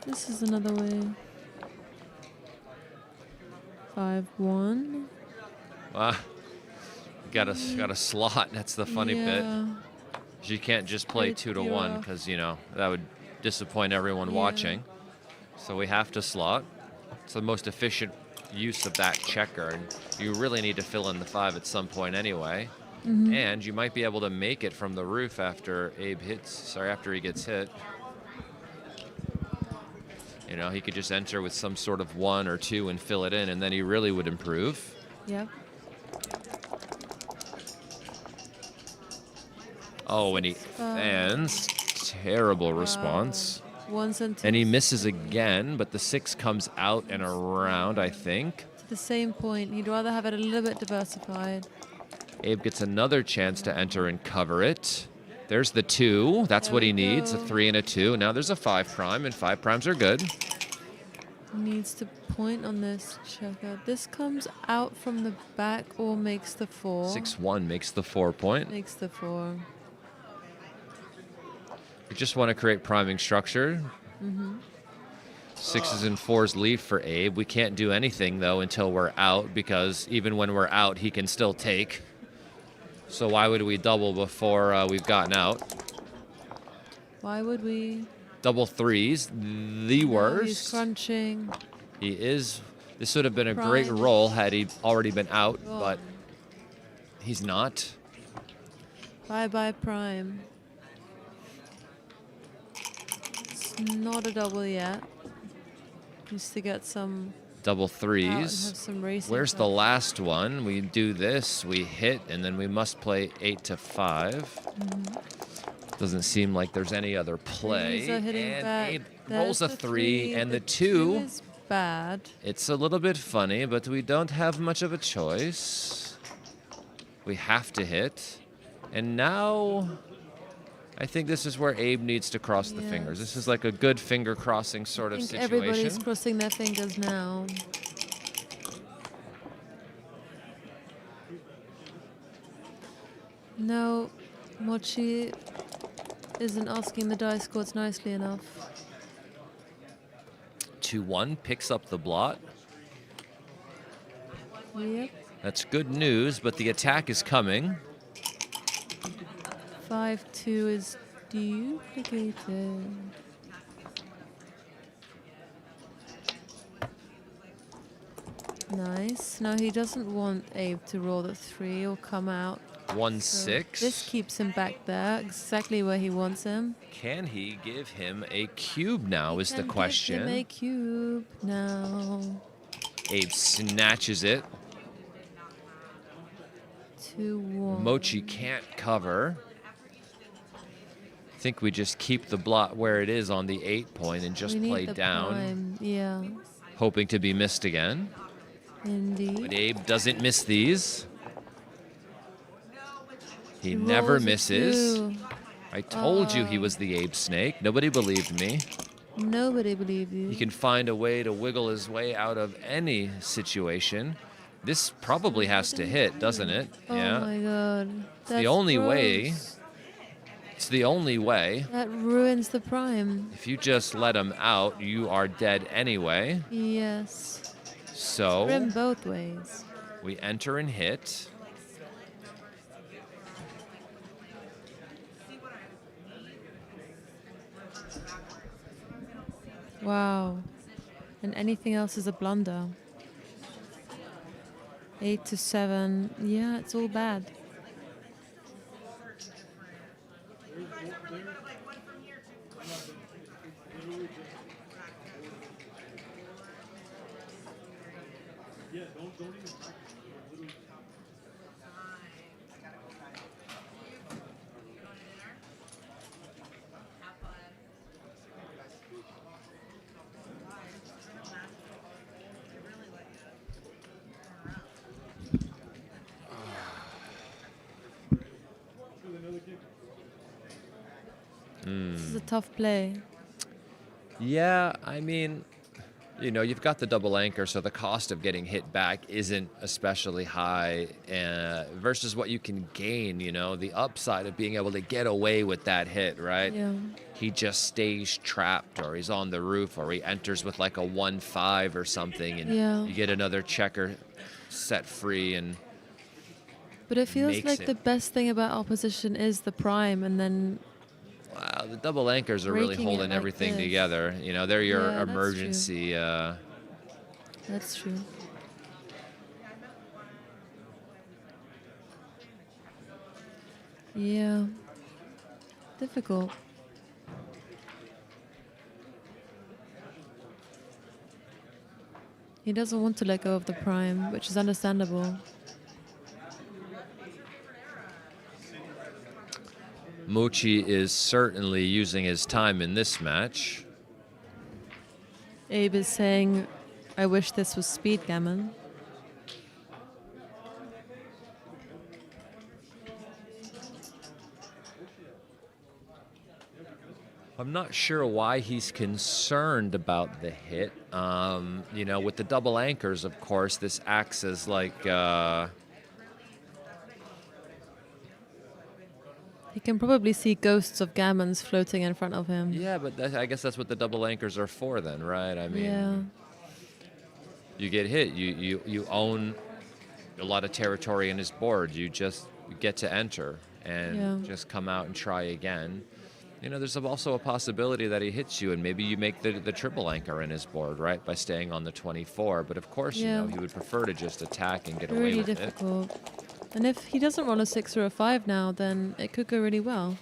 This is another way. 5-1. Got a slot. That's the funny bit. Yeah. You can't just play Pretty 2 to 1 rough. because, you know, that would disappoint everyone Yeah. watching. So we have to slot. It's the most efficient use of that checker. And you really need to fill in the 5 at some point anyway. Mhm. And you might be able to make it from the roof after after he gets hit. You know, he could just enter with some sort of 1 or 2 and fill it in, and then he really would improve. Yep. Oh, and he fans. Terrible response. 1s and 2s. And he misses again, but the 6 comes out and around, I think. To the same point. He'd rather have it a little bit diversified. Abe gets another chance to enter and cover it. There's the 2. That's There what we he needs, a go. 3 and a 2. Now there's a 5 prime, and 5 primes are good. Needs to point on this checker. This comes out from the back or makes the 4. 6-1 makes the 4 point. Makes the 4. We just want to create priming structure. 6s and 4s leave for Abe. We can't do anything, though, until we're out, because even when we're out, he can still take. So why would we double before we've gotten out? Why would we? Double 3s, the No, worst. he's crunching. He is. This would have been a great Prime. roll had he already been out, Oh. but he's not. Bye-bye prime. It's not a double yet. Needs to get some Double out and 3s. have some racing. Where's the touch. last one? We do this, we hit, and then we must play 8 to 5. Doesn't seem like there's any other play. These are hitting And back. Abe There's rolls a the 3 and the 2 2. is bad. It's a little bit funny, but we don't have much of a choice. We have to hit. And now I think this is where Abe needs to cross the fingers. This is like a good finger crossing sort I of think situation. everybody's crossing their fingers now. No, Mochy isn't asking the dice gods nicely enough. 2-1 picks up the blot. Yep. That's good news, but the attack is coming. 5-2 is duplicated. Nice. Now he doesn't want Abe to roll the 3 or come out. 1-6. This keeps him back there, exactly where he wants him. Can he give him a cube now is the Can question. give him a cube now. Abe snatches it. 2-1. Mochy can't cover. I think we just keep the blot where it is on the 8 point and just We need play the down, prime. Yeah, hoping to be missed again. indeed. But Abe doesn't miss these. He He never rolls a misses. 2. I told you he was the Abe snake. Nobody believed me. Nobody believed you. He can find a way to wiggle his way out of any situation. This probably has to hit, doesn't it? Oh Yeah. my god. It's the only way. It's the only way. That ruins the prime. If you just let him out, you are dead anyway. Yes. So Grim both ways. we enter and hit. Wow. And anything else is a blunder. 8 to 7. Yeah, it's all bad. This is a tough play. Yeah, I mean, you know, you've got the double anchor, so the cost of getting hit back isn't especially high versus what you can gain, you know, the upside of being able to get away with that hit, right? Yeah. He just stays trapped, or he's on the roof, or he enters with like a 1-5 or something, and Yeah. you get another checker set free, and But it feels Makes like it. the best thing about opposition is the prime, and then wow, the double anchors are really Breaking it holding like everything this. together. You know, they're your Yeah, that's true. emergency. that's true. Yeah. Difficult. He doesn't want to let go of the prime, which is understandable. Mochy is certainly using his time in this match. Abe is saying, I wish this was speed gammon. I'm not sure why he's concerned about the hit. You know, with the double anchors, of course, this acts as like. He can probably see ghosts of gammons floating in front of him. Yeah, but I guess that's what the double anchors are for then, right? I mean, Yeah. you get hit. You own a lot of territory in his board. You just get to enter and just come out and try again. You know, there's also a possibility that he hits you and maybe you make the triple anchor in his board, right, by staying on the 24. But of course, you know, he would prefer to just attack and get away Really with it. difficult. And if he doesn't roll a 6 or a 5 now, then it could go really well.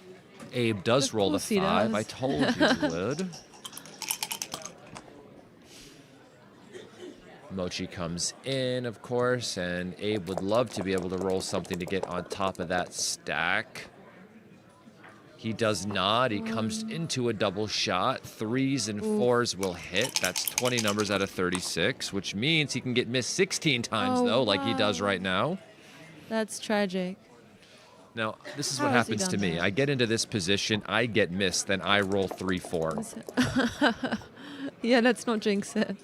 Abe does Of roll the course he 5. does. I told you he would. Mochy comes in, of course, and Abe would love to be able to roll something to get on top of that stack. He does not. He comes into a double shot. 3s and 4s will hit. That's 20 numbers out of 36, which means he can get missed 16 times, though, like he does right now. That's tragic. Now, this is How what has he happens to done me. that? I get into this position, I get missed, then I roll 3-4. Yeah, let's not jinx it.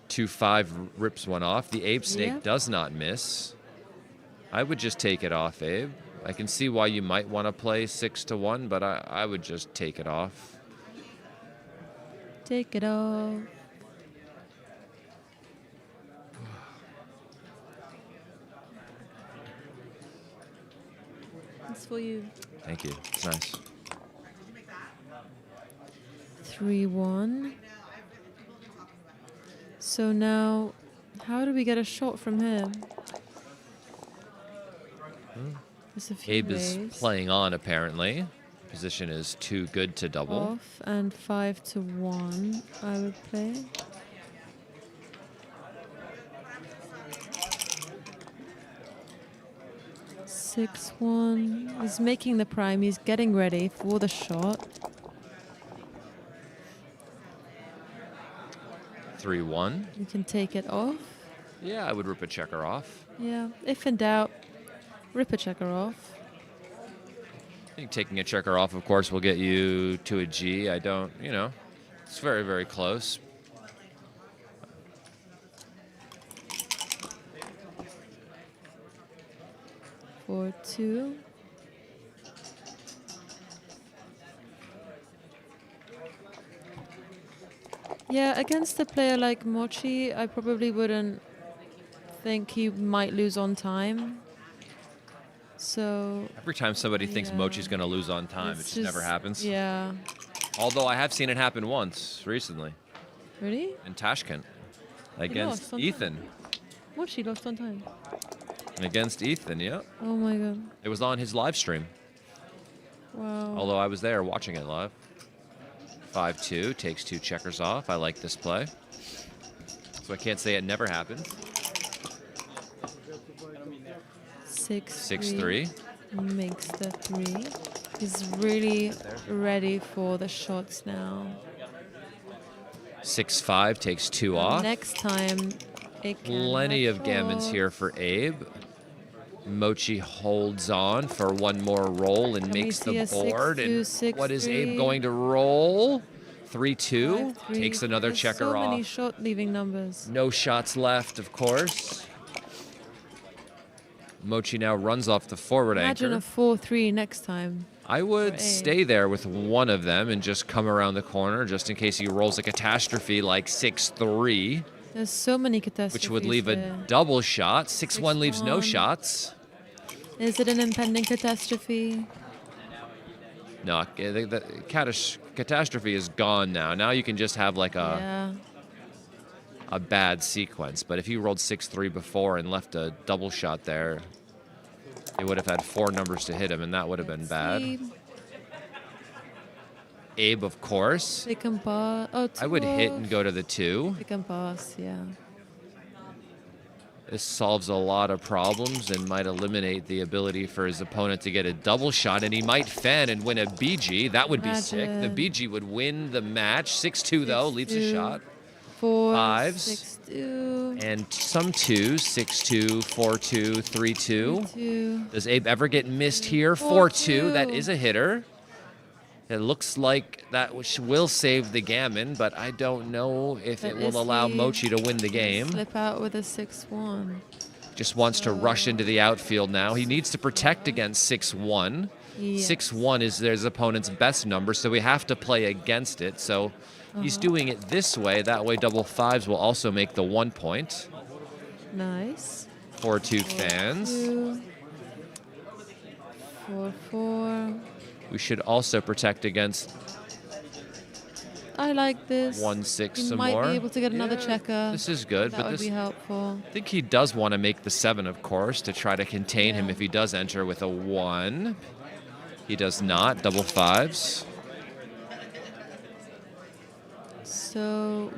2-5 rips one off. The Abe snake Yep. does not miss. I would just take it off, Abe. I can see why you might want to play 6-1, but I would just take it off. Take it off. It's for you. Thank you. It's nice. 3-1. So now, how do we get a shot from him? There's a few Abe is ways. playing on, apparently. Position is too good to double. Off and 5-1. I would play. Six one. He's making the prime. He's getting ready for the shot. 3-1. You can take it off. Yeah, I would rip a checker off. Yeah. If in doubt, rip a checker off. I think taking a checker off, of course, will get you to a G. I don't, you know, it's very, very close. 4-2. Yeah, against a player like Mochy, I probably wouldn't think he might lose on time. So Every time somebody thinks Yeah. Mochy's going to lose on time, it it's just never happens. Yeah. Although I have seen it happen once recently Really? in Tashkent lost against on Ethan. Mochy lost on time. Against Ethan, yeah. Oh my god. It was on his live stream, Wow. although I was there watching it live. 5-2, takes 2 checkers off. I like this play. So I can't say it never happens. 6-3. 6-3. Makes the 3. He's really ready for the shots now. 6-5, takes 2 off. Next time, it can Plenty have of gammons shots. here for Abe. Mochy holds on for one more roll and Can we makes see the a board. 6-2, And what is 6-3? Abe going to roll? 3-2. 5-3. Takes another There's checker so off. many shot leaving numbers. No shots left, of course. Mochy now runs off the forward Imagine anchor. a 4-3 next time. I would Abe. stay there with one of them and just come around the corner just in case he rolls a catastrophe like 6-3, There's so many catastrophes. which would leave a there. double shot. 6-1 leaves no 6-1. shots. Is it an impending catastrophe? No, the catastrophe is gone now. Now you can just have like Yeah. a bad sequence. But if you rolled 6-3 before and left a double shot there, it would have had 4 numbers to hit him, and that would have been bad. See, Abe, of course. they can pass. Oh, I would hit 2 and go to the 2. They can pass, yeah. This solves a lot of problems and might eliminate the ability for his opponent to get a double shot, and he might fan and win a BG. That would be sick. The Imagine. BG would win the match. 6-2, though, leaves a 6-2. shot. 4, Fives. 6-2. And some 2s, 6-2, 4-2, 3-2. 2. Does Abe ever get missed here? 4-2, that 4-2. is a hitter. It looks like that will save the gammon, but I don't know if But it will is allow he Mochy to win the game. Slip out with a 6-1. Just wants to rush into the outfield now. He needs to protect against 6-1. Yes. 6-1 is his opponent's best number, so we have to play against it. So he's doing it this way. That way, double fives will also make the 1 point. Nice. 4-2 fans. 2. 4-4. We should also protect against I like this. 1-6 He some might more. be able to get another checker. This is good, That but would this be helpful. I think he does want to make the 7, of course, to try to contain him Yeah. if he does enter with a 1. He does not. Double fives. So,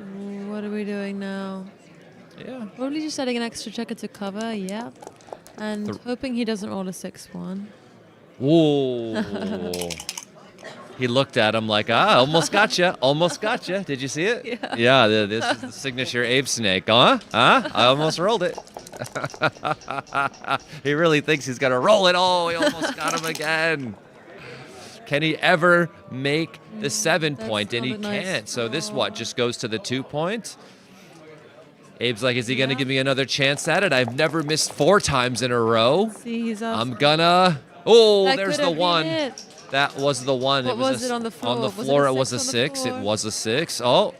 what are we doing now? Yeah. Probably just adding an extra checker to cover, yeah. And hoping he doesn't roll a 6-1. Whoa. He looked at him like, almost gotcha, almost gotcha. Did you see it? Yeah. Yeah, this is the signature Abe snake. Huh? I almost rolled it. He really thinks he's going to roll it. Oh, he almost got him again. Can he ever make the 7 point? And he not a nice can't. So this, score. just goes to the 2 point? Abe's like, is he going to give me another chance at it? I've never missed 4 times in a row. See, he's off. I'm gonna. Oh, That there's could the have been 1. it. That was the 1. What was it on the floor? On the Was it a floor, it was a 6 6. on It the was a 6. Oh,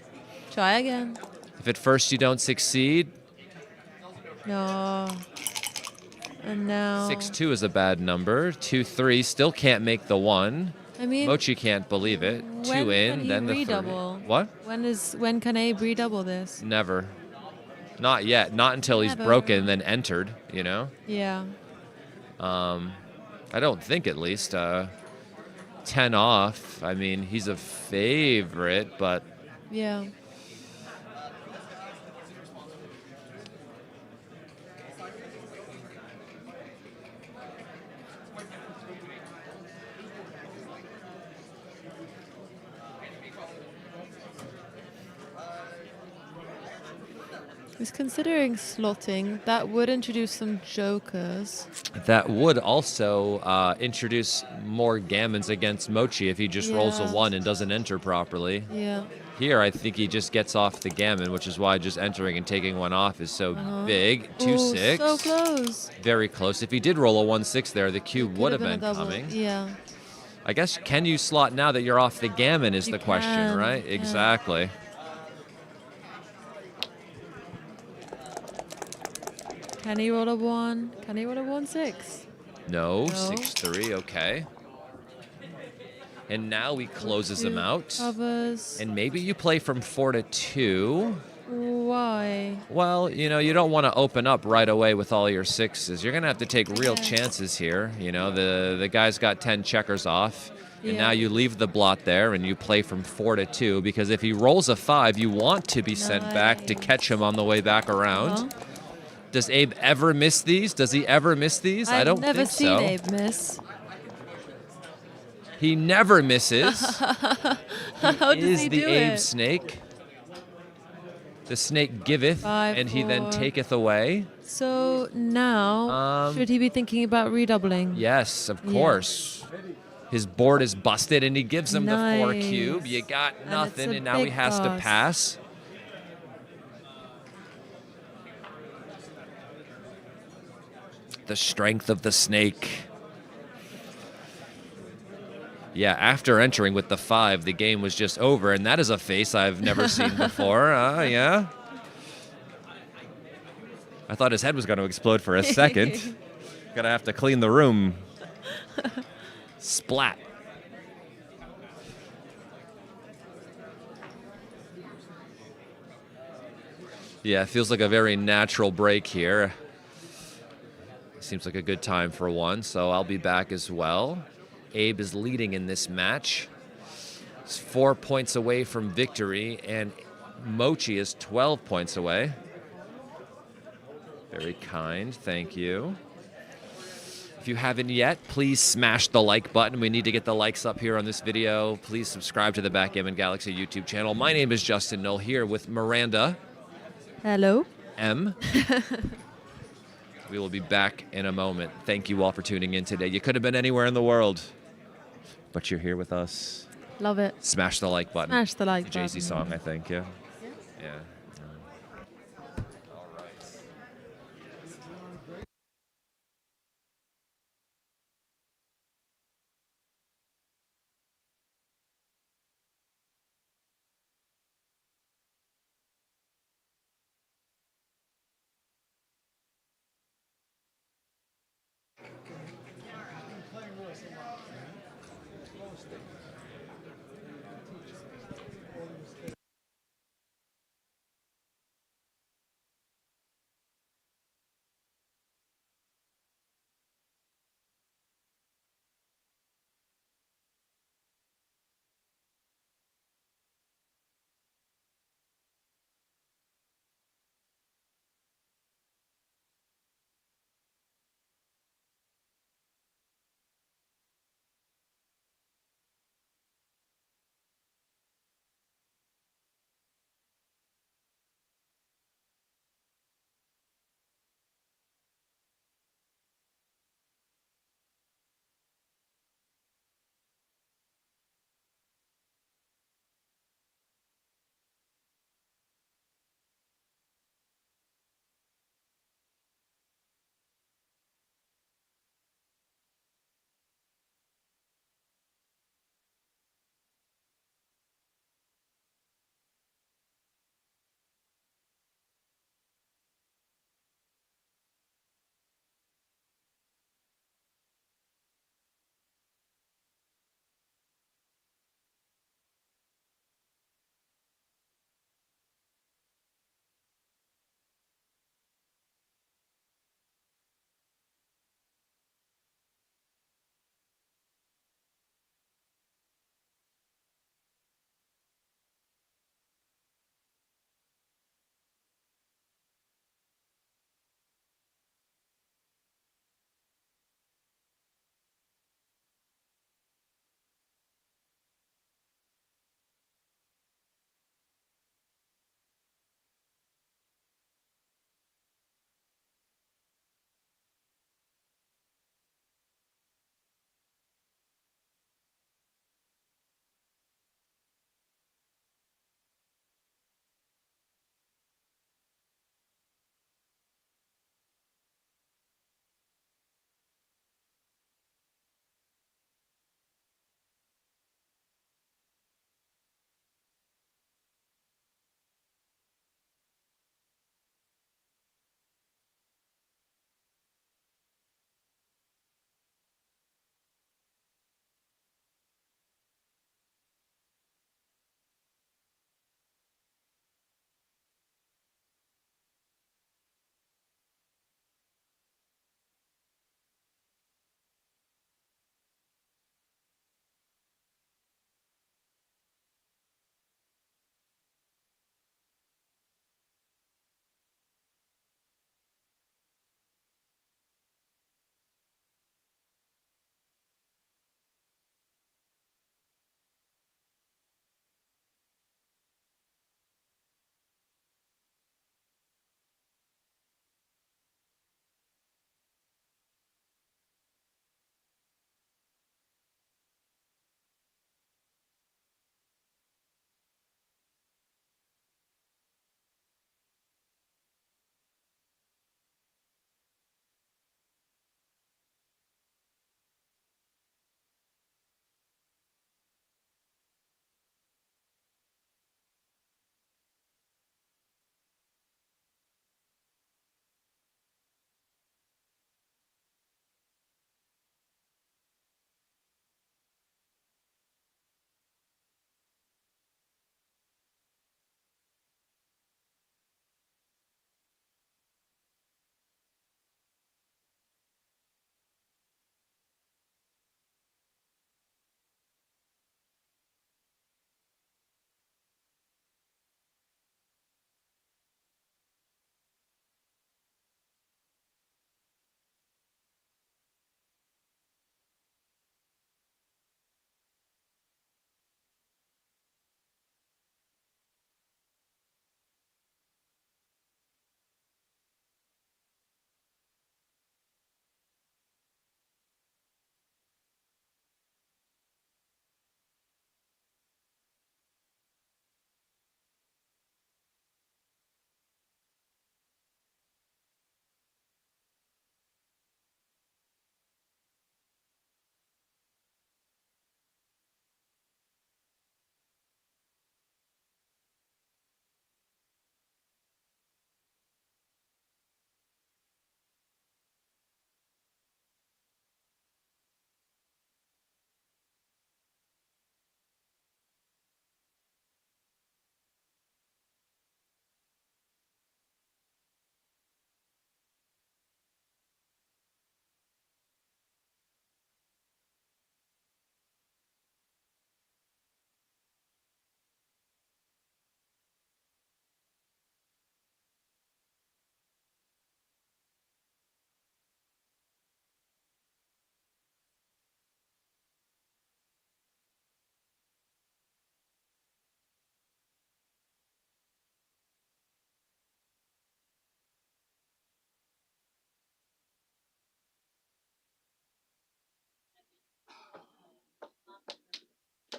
Try again. if at first you don't succeed, No. And now. 6-2 is a bad number. 2-3 still can't make the 1. I mean, Mochi can't believe it. 2 when in, can he then the 3. redouble? What? When can Abe redouble this? Never. Not yet. Not until he's Never. broken, then entered. You know. Yeah. I don't think at least. 10 off. I mean, he's a favorite, but Yeah. I was considering slotting. That would introduce some jokers. that would also introduce more gammons against Mochy if he just rolls a Yeah. 1 and doesn't enter properly. Yeah. Here, I think he just gets off the gammon, which is why just entering and taking 1 off is so big. 2-6. Ooh, so close. Very close. If he did roll a 1-6 there, the cube would have Could've been a double. coming. Yeah. I guess, can you slot now that you're off the gammon is You the question, can, right? yeah. Exactly. Can he roll a 1? Can he roll a 1-6? No, No. 6-3, okay. And now he closes him out. Covers. And maybe you play from 4 to 2. Why? Well, you know, you don't want to open up right away with all your 6s. You're going to have to take real Yeah. chances here. You know, the guy's got 10 checkers off. And Yeah. now you leave the blot there and you play from 4 to 2 because if he rolls a 5, you want to be sent back to Nice. catch him on the way back around. Uh-huh. Does Abe ever miss these? Does he ever miss these? I don't I've never think seen so. Abe miss. He never misses. How does Is he the do Abe it? snake. The snake giveth, 5, and he then 4. taketh away. So now, should he be thinking about redoubling? Yes, of Yeah. course. His board is busted, and he gives him the 4 Nice. cube. You got And it's nothing, a and now he big has to toss. pass. The strength of the snake. Yeah, after entering with the 5, the game was just over, and that is a face I've never seen before. Yeah. I thought his head was going to explode for a second. Gonna have to clean the room. Splat. Yeah, it feels like a very natural break here. Seems like a good time for one, so I'll be back as well. Abe is leading in this match. He's 4 points away from victory, and Mochy is 12 points away. Very kind, thank you. If you haven't yet, please smash the like button. We need to get the likes up here on this video. Please subscribe to the Backgammon Galaxy YouTube channel. My name is Justin Knoll, here with Miranda Hello. M. We will be back in a moment. Thank you all for tuning in today. You could have been anywhere in the world, but you're here with us. Love it. Smash the like button. Smash the like It's a Jay-Z button. song, I think, yeah. Yeah.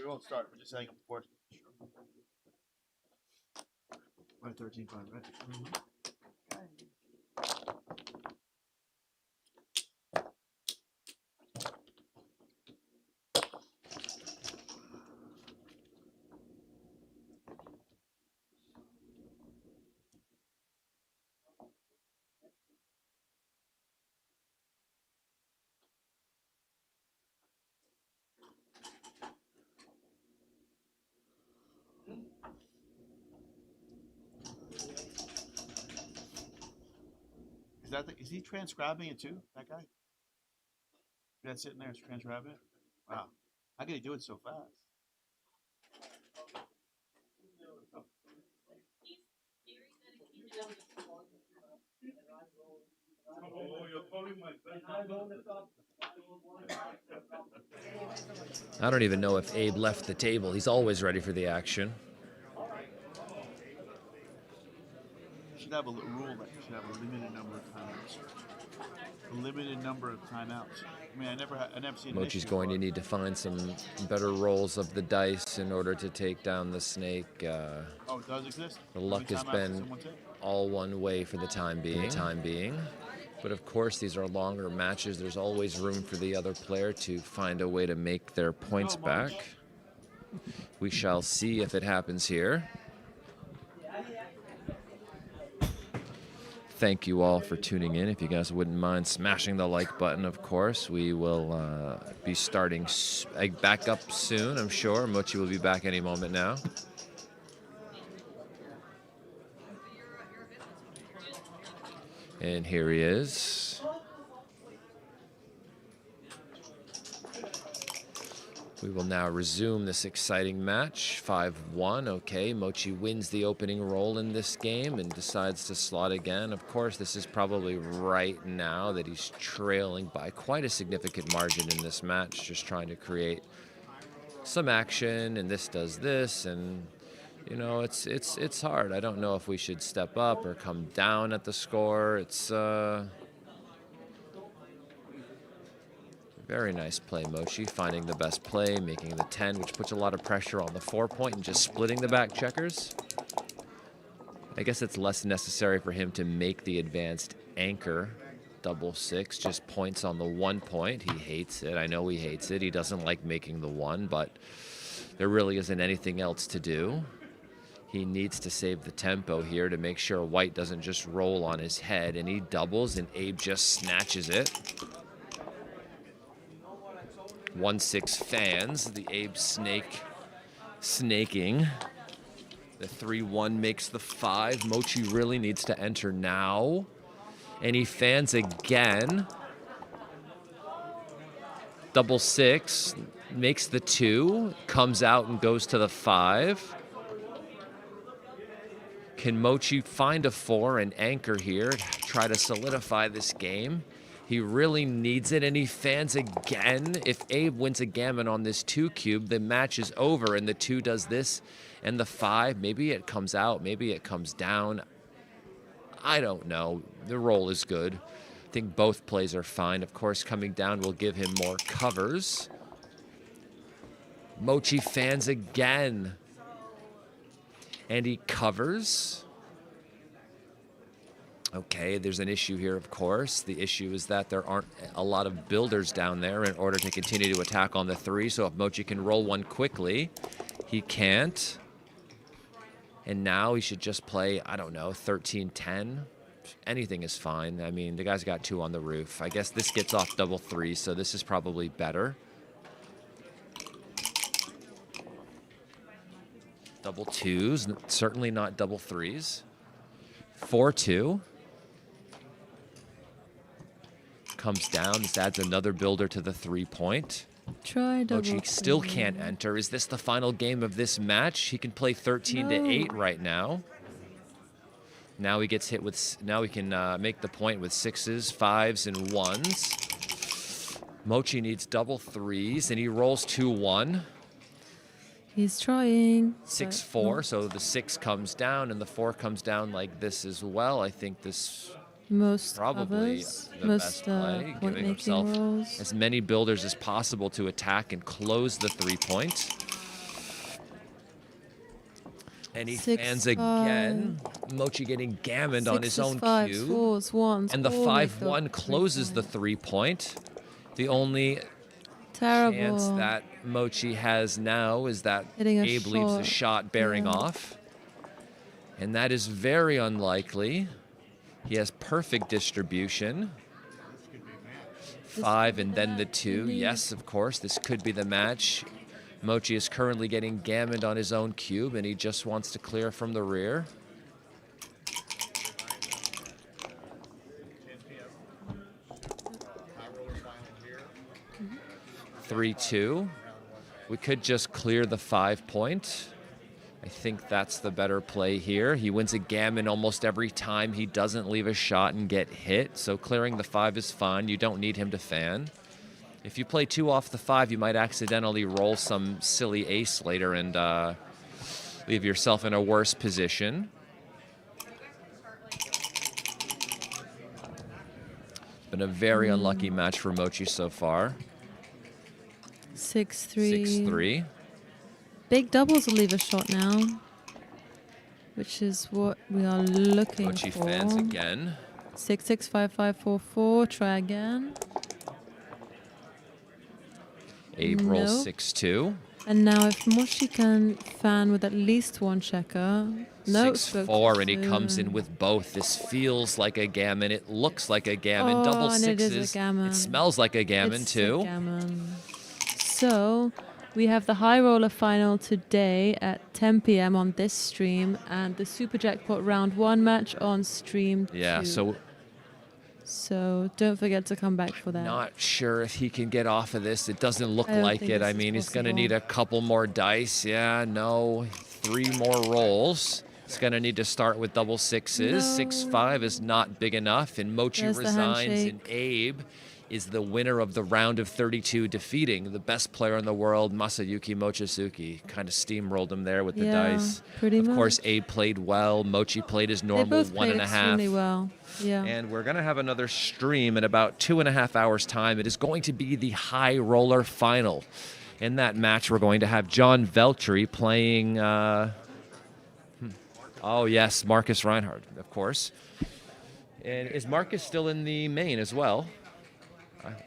won't start. We're just setting up the course. Right, 13-5, right? Is he transcribing it too? That guy? That's sitting there transcribing it? Wow. How can he do it so fast? I don't even know if Abe left the table. He's always ready for the action. Should have a rule that you should have a limited number of timeouts. A limited number of timeouts. I mean, I never seen. Mochy's going to need to find some better rolls of the dice in order to take down the snake. Oh, it does exist. The luck has been all one way for the time being. But of course, these are longer matches. There's always room for the other player to find a way to make their points back. We shall see if it happens here. Thank you all for tuning in. If you guys wouldn't mind smashing the like button, of course. We will be starting back up soon, I'm sure. Mochy will be back any moment now. And here he is. We will now resume this exciting match. 5-1, okay. Mochy wins the opening roll in this game and decides to slot again. Of course, this is probably right now that he's trailing by quite a significant margin in this match, just trying to create some action, and this does this, and you know, it's hard. I don't know if we should step up or come down at the score. It's very nice play, Mochy, finding the best play, making the 10, which puts a lot of pressure on the 4-point and just splitting the back checkers. I guess it's less necessary for him to make the advanced anchor double 6, just points on the 1 point. He hates it. I know he hates it. He doesn't like making the 1, but there really isn't anything else to do. He needs to save the tempo here to make sure white doesn't just roll on his head, and he doubles, and Abe just snatches it. 1-6 fans, the Abe snaking. The 3-1 makes the 5. Mochy really needs to enter now. And he fans again. Double 6, makes the 2, comes out and goes to the 5. Can Mochy find a 4 and anchor here, try to solidify this game? He really needs it, and he fans again. If Abe wins a gammon on this 2 cube, the match is over, and the 2 does this, and the 5, maybe it comes out, maybe it comes down. I don't know. The roll is good. I think both plays are fine. Of course, coming down will give him more covers. Mochy fans again. And he covers. Okay, there's an issue here, of course. The issue is that there aren't a lot of builders down there in order to continue to attack on the 3. So if Mochy can roll 1 quickly, he can't. And now he should just play, I don't know, 13-10. Anything is fine. I mean, the guy's got 2 on the roof. I guess this gets off double 3, so this is probably better. Double 2s, certainly not double 3s. 4-2. Comes down. This adds another builder to the 3-point. Try double. Mochy still can't enter. Is this the final game of this match? He can play 13-8 right now. Now he gets hit with. Now he can make the point with 6s, 5s, and 1s. Mochy needs double 3s, and he rolls 2-1. He's trying. 6-4. So the 6 comes down, and the 4 comes down like this as well. I think this. Most Probably covers, the best play, giving himself rolls. as many builders as possible to attack and close the 3-point. And he 6, fans 5. again. Mochi getting gammoned on his own Fives, cue. fours, ones. And the all make 5-1 closes the 3-point. The only terrible chance that Mochi has now is that Hitting a Abe leaves the shot. shot bearing Yeah. off. And that is very unlikely. He has perfect distribution. 5 and then the 2. Yes, of course, this could be the match. Mochi is currently getting gammoned on his own cube, and he just wants to clear from the rear. Mm-hmm. 3-2. We could just clear the 5-point. I think that's the better play here. He wins a gammon almost every time he doesn't leave a shot and get hit, so clearing the 5 is fine. You don't need him to fan. If you play 2 off the 5, you might accidentally roll some silly ace later and leave yourself in a worse position. Been a very unlucky match for Mochi so far. 6-3. 6-3. Big doubles will leave a shot now, which is what we are looking Mochi for. fans again. 6-6, 5-5, 4-4. Try again. Abe rolls No. 6-2. And now if Mochi can fan with at least one checker. No, 6-4, and he comes in with both. This feels like a gammon. It looks like a gammon. Oh, Double and it is a sixes. gammon. It smells like a gammon, It's too. a gammon. So we have the high roller final today at 10 p.m. on this stream, and the Super Jackpot round 1 match on stream 2. Yeah, So don't forget to come back for that. not sure if he can get off of this. It doesn't look I don't like think it. this I is mean, he's going to possible. need a couple more dice. Yeah, no. 3 more rolls. He's going to need to start with double sixes. No. 6-5 is not big enough, and Mochi There's the resigns, and handshake. Abe is the winner of the round of 32, defeating the best player in the world, Masayuki Mochizuki. Kind of steamrolled him there with the Yeah, dice. pretty Of much. course, Abe played well. Mochi played his They normal both played 1.5. extremely well. Yeah. And we're going to have another stream in about 2.5 hours' time. It is going to be the high roller final. In that match, we're going to have John Veltri playing, oh yes, Marcus Reinhardt, of course. And is Marcus still in the main as well?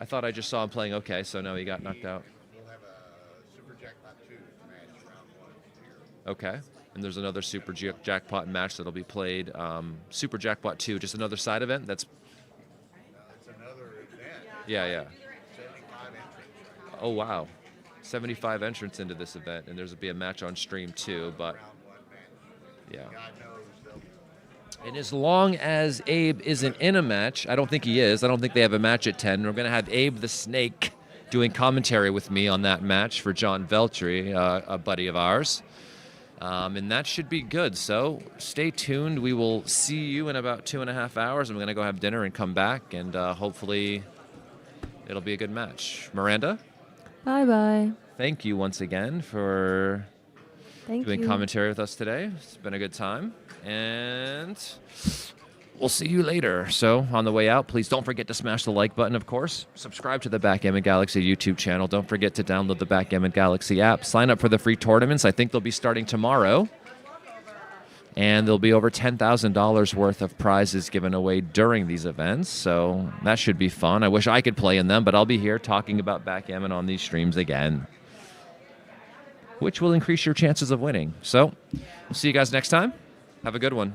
I thought I just saw him playing okay, so no, he got knocked out. We'll have a Super Jackpot 2 match round 1 here. Okay. And there's another Super Jackpot match that'll be played. Super Jackpot 2, just another side event? That's It's another event. yeah, yeah. 75 entrants. Oh, wow. 75 entrants into this event, and there's be a match on stream too, but Round 1 match. yeah. God knows they'll And as long as Abe isn't in a match, I don't think he is. I don't think they have a match at 10. We're going to have Abe the Snake doing commentary with me on that match for John Veltri, a buddy of ours. And that should be good. So stay tuned. We will see you in about 2.5 hours. I'm going to go have dinner and come back, and hopefully it'll be a good match. Miranda, Bye-bye. thank you once again for Thank doing you. commentary with us today. It's been a good time. And we'll see you later. So on the way out, please don't forget to smash the like button, of course. Subscribe to the Backgammon Galaxy YouTube channel. Don't forget to download the Backgammon Galaxy app. Sign up for the free tournaments. I think they'll be starting tomorrow. And there'll be over $10,000 worth of prizes given away during these events. So that should be fun. I wish I could play in them, but I'll be here talking about backgammon on these streams again, which will increase your chances of winning. So we'll see you guys next time. Have a good one.